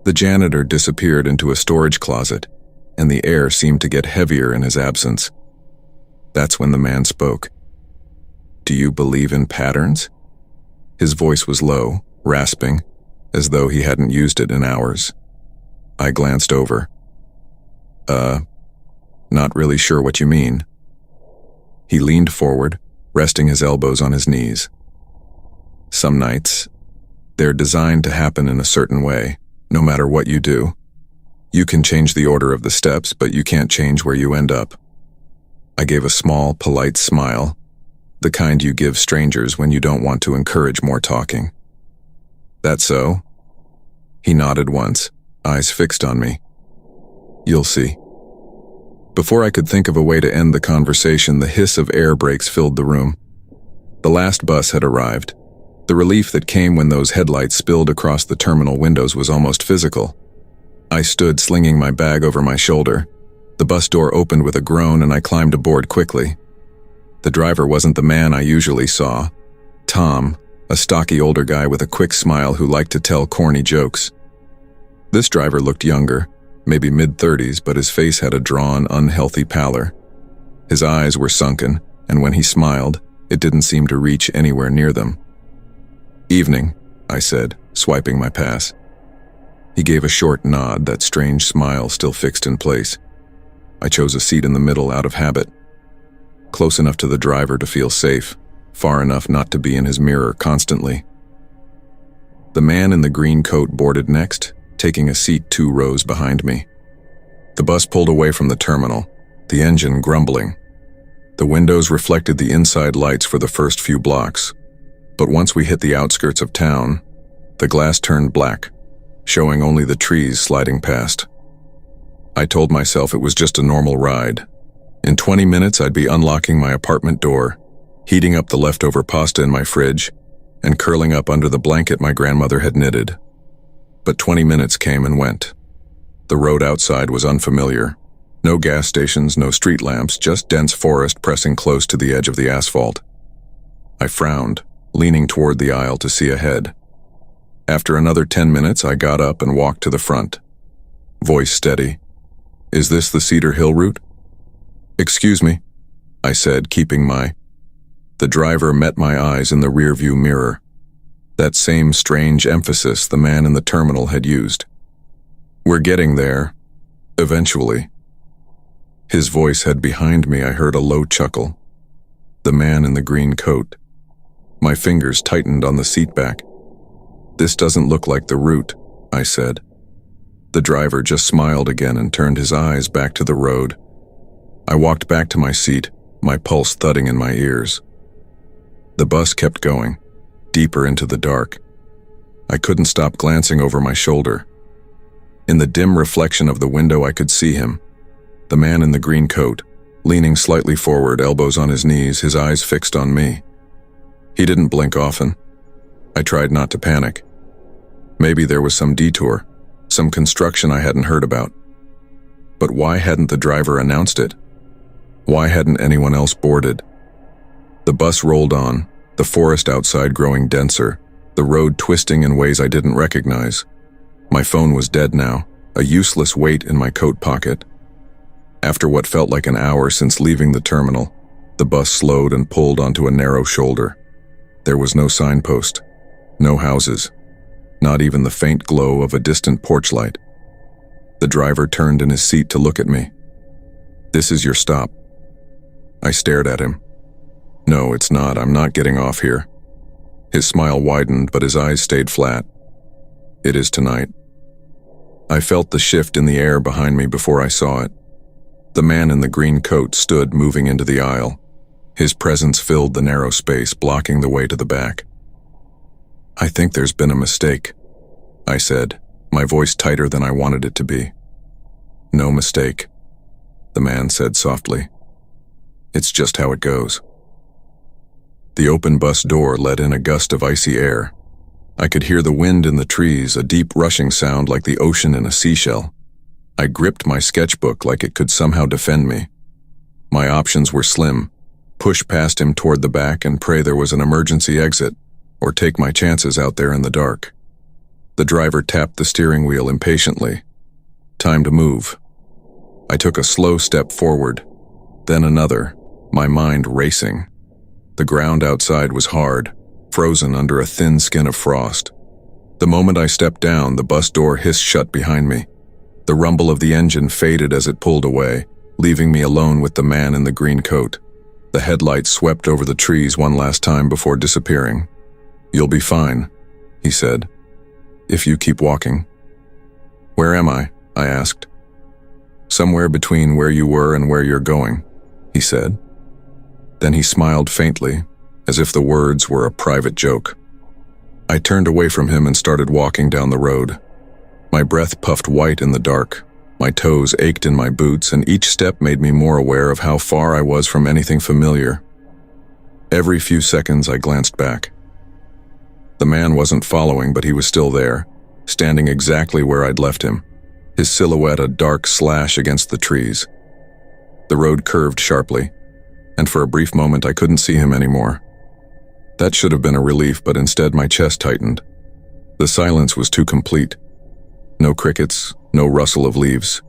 The janitor disappeared into a storage closet, and the air seemed to get heavier in his absence. That's when the man spoke. "Do you believe in patterns?" His voice was low, rasping, as though he hadn't used it in hours. I glanced over. Not really sure what you mean." He leaned forward, resting his elbows on his knees. "Some nights, they're designed to happen in a certain way, no matter what you do. You can change the order of the steps, but you can't change where you end up." I gave a small, polite smile, The kind you give strangers when you don't want to encourage more talking. That so? He nodded once, eyes fixed on me. You'll see. Before I could think of a way to end the conversation, the hiss of air brakes filled the room. The last bus had arrived. The relief that came when those headlights spilled across the terminal windows was almost physical. I stood slinging my bag over my shoulder. The bus door opened with a groan and I climbed aboard quickly. The driver wasn't the man I usually saw. Tom, a stocky older guy with a quick smile who liked to tell corny jokes. This driver looked younger, maybe mid-30s, but his face had a drawn, unhealthy pallor. His eyes were sunken, and when he smiled, it didn't seem to reach anywhere near them. Evening, I said, swiping my pass. He gave a short nod, that strange smile still fixed in place. I chose a seat in the middle out of habit. Close enough to the driver to feel safe, far enough not to be in his mirror constantly. The man in the green coat boarded next, taking a seat 2 rows behind me. The bus pulled away from the terminal, the engine grumbling. The windows reflected the inside lights for the first few blocks, but once we hit the outskirts of town, the glass turned black, showing only the trees sliding past. I told myself it was just a normal ride. In 20 minutes, I'd be unlocking my apartment door, heating up the leftover pasta in my fridge, and curling up under the blanket my grandmother had knitted. But 20 minutes came and went. The road outside was unfamiliar. No gas stations, no street lamps, just dense forest pressing close to the edge of the asphalt. I frowned, leaning toward the aisle to see ahead. After another 10 minutes, I got up and walked to the front. Voice steady. Is this the Cedar Hill route? Excuse me, I said, keeping my... The driver met my eyes in the rearview mirror. That same strange emphasis the man in the terminal had used. We're getting there. Eventually. His voice had behind me. I heard a low chuckle. The man in the green coat. My fingers tightened on the seat back. This doesn't look like the route, I said. The driver just smiled again and turned his eyes back to the road. I walked back to my seat, my pulse thudding in my ears. The bus kept going, deeper into the dark. I couldn't stop glancing over my shoulder. In the dim reflection of the window, I could see him, the man in the green coat, leaning slightly forward, elbows on his knees, his eyes fixed on me. He didn't blink often. I tried not to panic. Maybe there was some detour, some construction I hadn't heard about. But why hadn't the driver announced it? Why hadn't anyone else boarded? The bus rolled on, the forest outside growing denser, the road twisting in ways I didn't recognize. My phone was dead now, a useless weight in my coat pocket. After what felt like an hour since leaving the terminal, the bus slowed and pulled onto a narrow shoulder. There was no signpost, no houses, not even the faint glow of a distant porch light. The driver turned in his seat to look at me. This is your stop. I stared at him. No, it's not. I'm not getting off here. His smile widened, but his eyes stayed flat. It is tonight. I felt the shift in the air behind me before I saw it. The man in the green coat stood moving into the aisle. His presence filled the narrow space, blocking the way to the back. I think there's been a mistake, I said, my voice tighter than I wanted it to be. No mistake, the man said softly. It's just how it goes. The open bus door let in a gust of icy air. I could hear the wind in the trees, a deep rushing sound like the ocean in a seashell. I gripped my sketchbook like it could somehow defend me. My options were slim: push past him toward the back and pray there was an emergency exit, or take my chances out there in the dark. The driver tapped the steering wheel impatiently. Time to move. I took a slow step forward, then another, my mind racing. The ground outside was hard, frozen under a thin skin of frost. The moment I stepped down, the bus door hissed shut behind me. The rumble of the engine faded as it pulled away, leaving me alone with the man in the green coat. The headlights swept over the trees one last time before disappearing. You'll be fine, he said, if you keep walking. Where am I? I asked. Somewhere between where you were and where you're going, he said. Then he smiled faintly, as if the words were a private joke. I turned away from him and started walking down the road. My breath puffed white in the dark. My toes ached in my boots, and each step made me more aware of how far I was from anything familiar. Every few seconds, I glanced back. The man wasn't following, but he was still there, standing exactly where I'd left him, his silhouette a dark slash against the trees. The road curved sharply, and for a brief moment I couldn't see him anymore. That should have been a relief, but instead my chest tightened. The silence was too complete. No crickets, no rustle of leaves.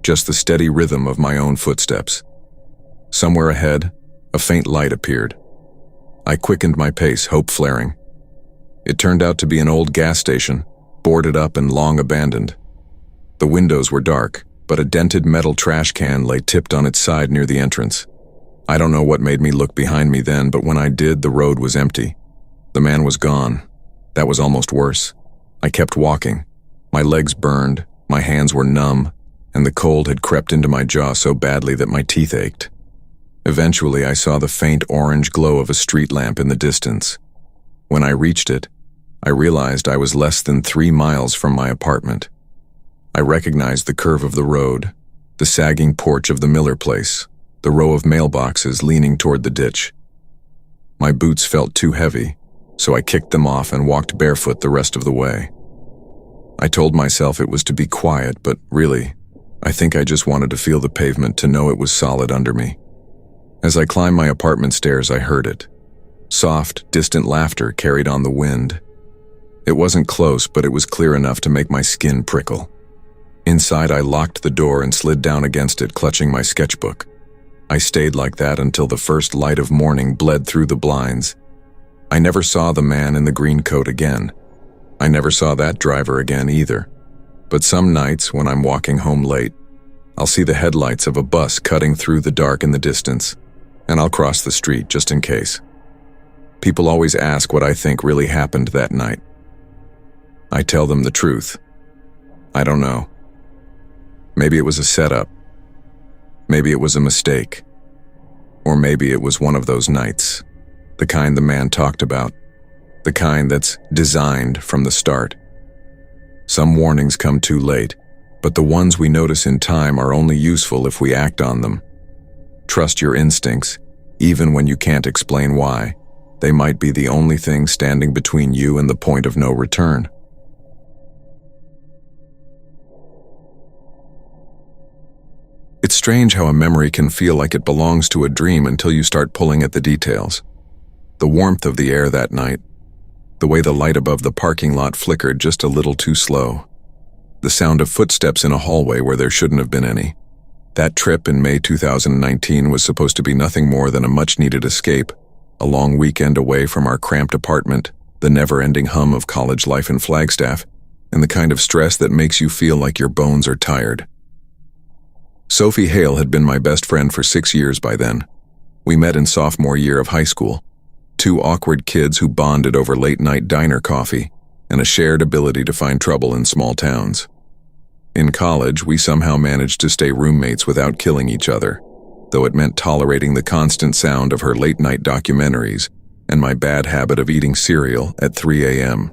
Just the steady rhythm of my own footsteps. Somewhere ahead, a faint light appeared. I quickened my pace, hope flaring. It turned out to be an old gas station, boarded up and long abandoned. The windows were dark, but a dented metal trash can lay tipped on its side near the entrance. I don't know what made me look behind me then, but when I did, the road was empty. The man was gone. That was almost worse. I kept walking. My legs burned, my hands were numb, and the cold had crept into my jaw so badly that my teeth ached. Eventually, I saw the faint orange glow of a street lamp in the distance. When I reached it, I realized I was less than 3 miles from my apartment. I recognized the curve of the road, the sagging porch of the Miller place, the row of mailboxes leaning toward the ditch. My boots felt too heavy, so I kicked them off and walked barefoot the rest of the way. I told myself it was to be quiet, but really, I think I just wanted to feel the pavement, to know it was solid under me. As I climbed my apartment stairs, I heard it. Soft, distant laughter carried on the wind. It wasn't close, but it was clear enough to make my skin prickle. Inside, I locked the door and slid down against it, clutching my sketchbook. I stayed like that until the first light of morning bled through the blinds. I never saw the man in the green coat again. I never saw that driver again either. But some nights, when I'm walking home late, I'll see the headlights of a bus cutting through the dark in the distance, and I'll cross the street just in case. People always ask what I think really happened that night. I tell them the truth. I don't know. Maybe it was a setup. Maybe it was a mistake. Or maybe it was one of those nights, the kind the man talked about, the kind that's designed from the start. Some warnings come too late, but the ones we notice in time are only useful if we act on them. Trust your instincts, even when you can't explain why. They might be the only thing standing between you and the point of no return. It's strange how a memory can feel like it belongs to a dream until you start pulling at the details. The warmth of the air that night, the way the light above the parking lot flickered just a little too slow, the sound of footsteps in a hallway where there shouldn't have been any. That trip in May 2019 was supposed to be nothing more than a much-needed escape, a long weekend away from our cramped apartment, the never-ending hum of college life in Flagstaff, and the kind of stress that makes you feel like your bones are tired. Sophie Hale had been my best friend for 6 years by then. We met in sophomore year of high school, 2 awkward kids who bonded over late-night diner coffee and a shared ability to find trouble in small towns. In college, we somehow managed to stay roommates without killing each other, though it meant tolerating the constant sound of her late-night documentaries and my bad habit of eating cereal at 3 a.m.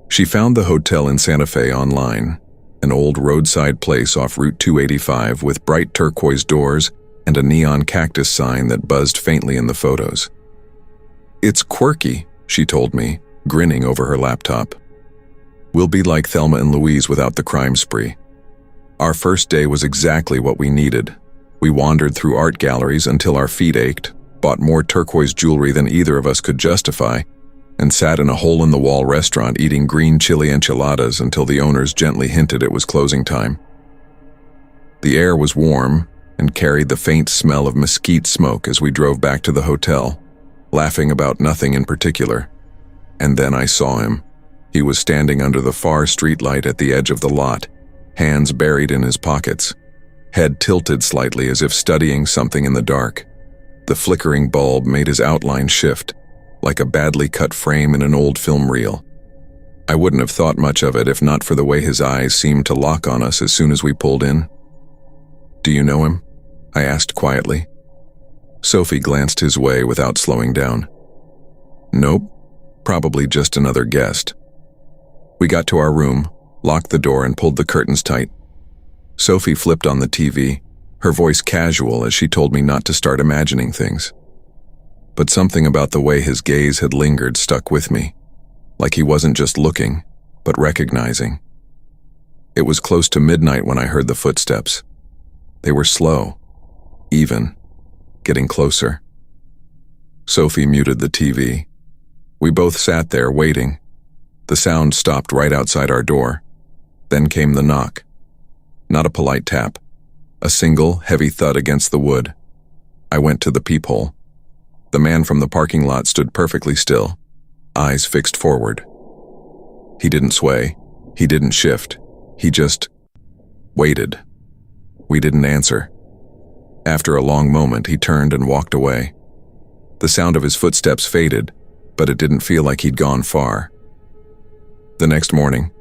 She found the hotel in Santa Fe online, an old roadside place off Route 285 with bright turquoise doors and a neon cactus sign that buzzed faintly in the photos. "It's quirky," she told me, grinning over her laptop. "We'll be like Thelma and Louise without the crime spree." Our first day was exactly what we needed. We wandered through art galleries until our feet ached, bought more turquoise jewelry than either of us could justify, and sat in a hole-in-the-wall restaurant eating green chili enchiladas until the owners gently hinted it was closing time. The air was warm and carried the faint smell of mesquite smoke as we drove back to the hotel, laughing about nothing in particular. And then I saw him. He was standing under the far streetlight at the edge of the lot, hands buried in his pockets, head tilted slightly as if studying something in the dark. The flickering bulb made his outline shift, like a badly cut frame in an old film reel. I wouldn't have thought much of it if not for the way his eyes seemed to lock on us as soon as we pulled in. "Do you know him?" I asked quietly. Sophie glanced his way without slowing down. Nope, probably just another guest. We got to our room, locked the door and pulled the curtains tight. Sophie flipped on the TV, her voice casual as she told me not to start imagining things. But something about the way his gaze had lingered stuck with me, like he wasn't just looking, but recognizing. It was close to midnight when I heard the footsteps. They were slow, even, getting closer. Sophie muted the TV. We both sat there waiting. The sound stopped right outside our door. Then came the knock. Not a polite tap. A single, heavy thud against the wood. I went to the peephole. The man from the parking lot stood perfectly still, eyes fixed forward. He didn't sway. He didn't shift. He just waited. We didn't answer. After a long moment, he turned and walked away. The sound of his footsteps faded, but it didn't feel like he'd gone far. The next morning,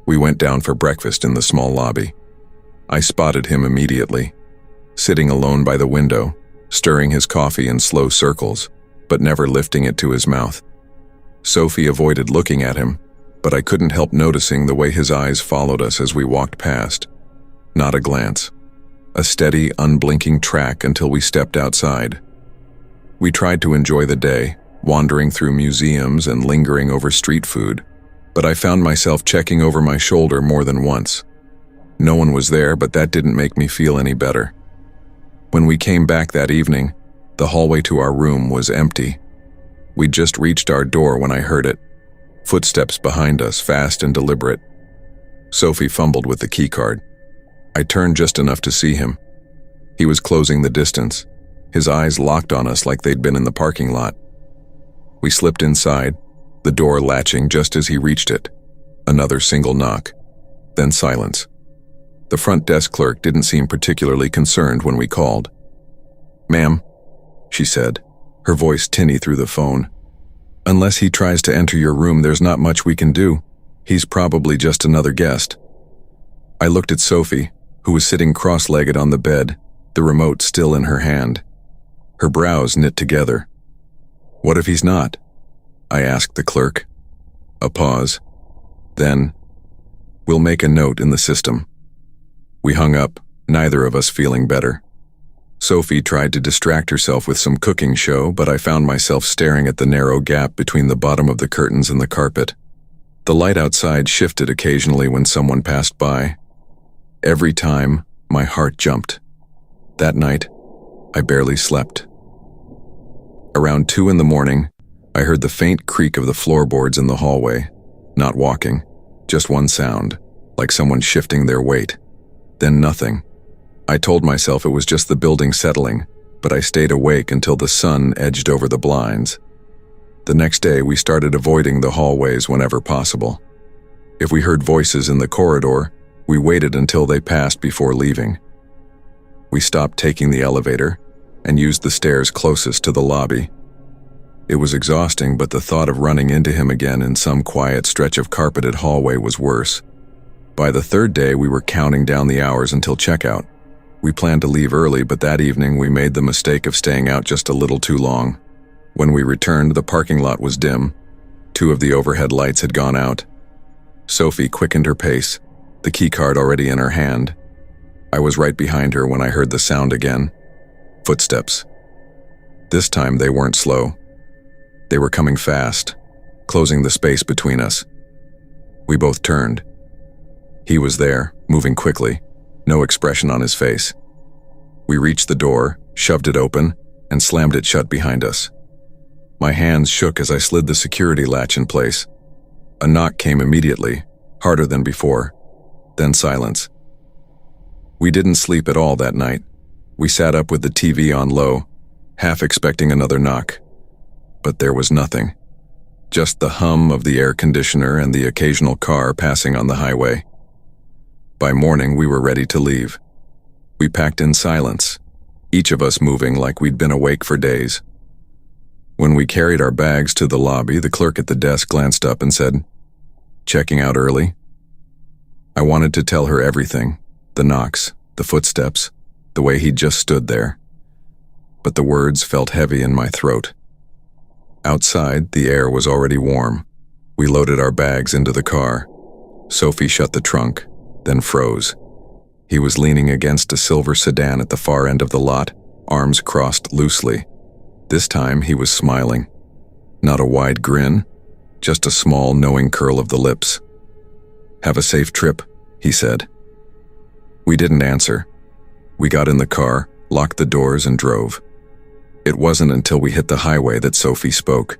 we went down for breakfast in the small lobby. I spotted him immediately, sitting alone by the window, stirring his coffee in slow circles, but never lifting it to his mouth. Sophie avoided looking at him, but I couldn't help noticing the way his eyes followed us as we walked past. Not a glance. A steady, unblinking track until we stepped outside. We tried to enjoy the day, wandering through museums and lingering over street food, but I found myself checking over my shoulder more than once. No one was there, but that didn't make me feel any better. When we came back that evening, the hallway to our room was empty. We'd just reached our door when I heard it. Footsteps behind us, fast and deliberate. Sophie fumbled with the keycard. I turned just enough to see him. He was closing the distance, his eyes locked on us like they'd been in the parking lot. We slipped inside, the door latching just as he reached it. Another single knock, then silence. The front desk clerk didn't seem particularly concerned when we called. "Ma'am," she said, her voice tinny through the phone. "Unless he tries to enter your room, there's not much we can do. He's probably just another guest." I looked at Sophie, who was sitting cross-legged on the bed, the remote still in her hand. Her brows knit together. "What if he's not?" I asked the clerk. A pause. Then, "We'll make a note in the system." We hung up, neither of us feeling better. Sophie tried to distract herself with some cooking show, but I found myself staring at the narrow gap between the bottom of the curtains and the carpet. The light outside shifted occasionally when someone passed by. Every time, my heart jumped. That night, I barely slept. Around 2 a.m, I heard the faint creak of the floorboards in the hallway. Not walking, just one sound, like someone shifting their weight. Then nothing. I told myself it was just the building settling, but I stayed awake until the sun edged over the blinds. The next day, we started avoiding the hallways whenever possible. If we heard voices in the corridor, we waited until they passed before leaving. We stopped taking the elevator and used the stairs closest to the lobby. It was exhausting, but the thought of running into him again in some quiet stretch of carpeted hallway was worse. By the third day, we were counting down the hours until checkout. We planned to leave early, but that evening we made the mistake of staying out just a little too long. When we returned, the parking lot was dim. 2 of the overhead lights had gone out. Sophie quickened her pace, the keycard already in her hand. I was right behind her when I heard the sound again. Footsteps. This time they weren't slow. They were coming fast, closing the space between us. We both turned. He was there, moving quickly, no expression on his face. We reached the door, shoved it open, and slammed it shut behind us. My hands shook as I slid the security latch in place. A knock came immediately, harder than before, then silence. We didn't sleep at all that night. We sat up with the TV on low, half expecting another knock. But there was nothing. Just the hum of the air conditioner and the occasional car passing on the highway. By morning, we were ready to leave. We packed in silence, each of us moving like we'd been awake for days. When we carried our bags to the lobby, the clerk at the desk glanced up and said, "Checking out early?" I wanted to tell her everything, the knocks, the footsteps, the way he'd just stood there. but the words felt heavy in my throat. Outside, the air was already warm. We loaded our bags into the car. Sophie shut the trunk, then froze. He was leaning against a silver sedan at the far end of the lot, arms crossed loosely. This time he was smiling. Not a wide grin, just a small, knowing curl of the lips. "Have a safe trip," he said. We didn't answer. We got in the car, locked the doors, and drove. It wasn't until we hit the highway that Sophie spoke.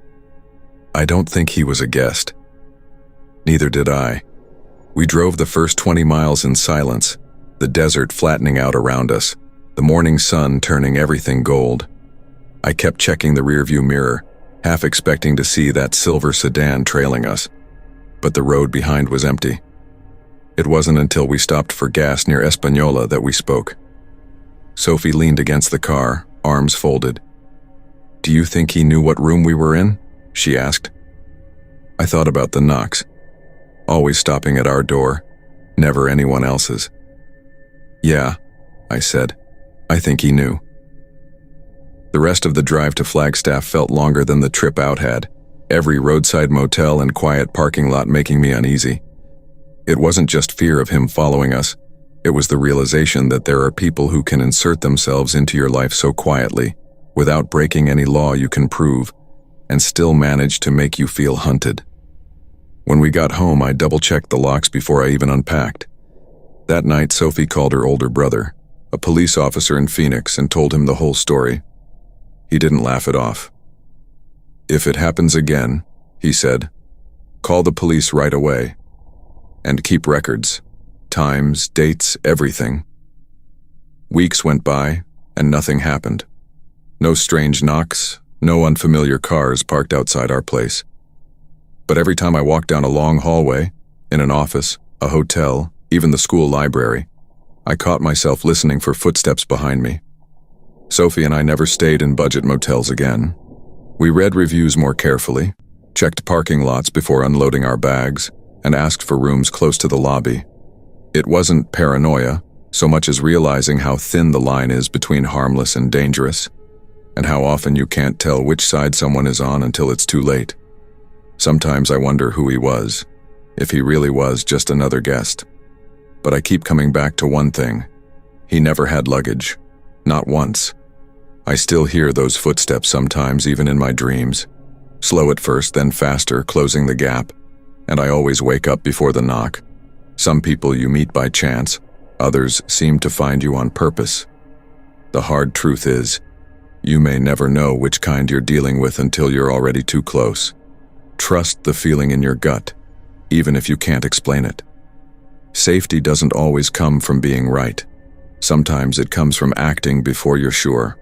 I don't think he was a guest. Neither did I. We drove the first 20 miles in silence, the desert flattening out around us, the morning sun turning everything gold. I kept checking the rearview mirror, half expecting to see that silver sedan trailing us, but the road behind was empty. It wasn't until we stopped for gas near Española that we spoke. Sophie leaned against the car, arms folded. "Do you think he knew what room we were in?" she asked. I thought about the knocks, always stopping at our door, never anyone else's. "Yeah," I said. "I think he knew." The rest of the drive to Flagstaff felt longer than the trip out had, every roadside motel and quiet parking lot making me uneasy. It wasn't just fear of him following us, it was the realization that there are people who can insert themselves into your life so quietly, without breaking any law you can prove, and still manage to make you feel hunted. When we got home, I double-checked the locks before I even unpacked. That night, Sophie called her older brother, a police officer in Phoenix, and told him the whole story. He didn't laugh it off. "If it happens again," he said, "call the police right away. And keep records, times, dates, everything." Weeks went by, and nothing happened. No strange knocks, no unfamiliar cars parked outside our place. But every time I walked down a long hallway, in an office, a hotel, even the school library, I caught myself listening for footsteps behind me. Sophie and I never stayed in budget motels again. We read reviews more carefully, checked parking lots before unloading our bags, and asked for rooms close to the lobby. It wasn't paranoia, so much as realizing how thin the line is between harmless and dangerous, and how often you can't tell which side someone is on until it's too late. Sometimes I wonder who he was, if he really was just another guest. But I keep coming back to one thing. He never had luggage. Not once. I still hear those footsteps sometimes, even in my dreams. Slow at first, then faster, closing the gap. And I always wake up before the knock. Some people you meet by chance, others seem to find you on purpose. The hard truth is, you may never know which kind you're dealing with until you're already too close. Trust the feeling in your gut, even if you can't explain it. Safety doesn't always come from being right. Sometimes it comes from acting before you're sure.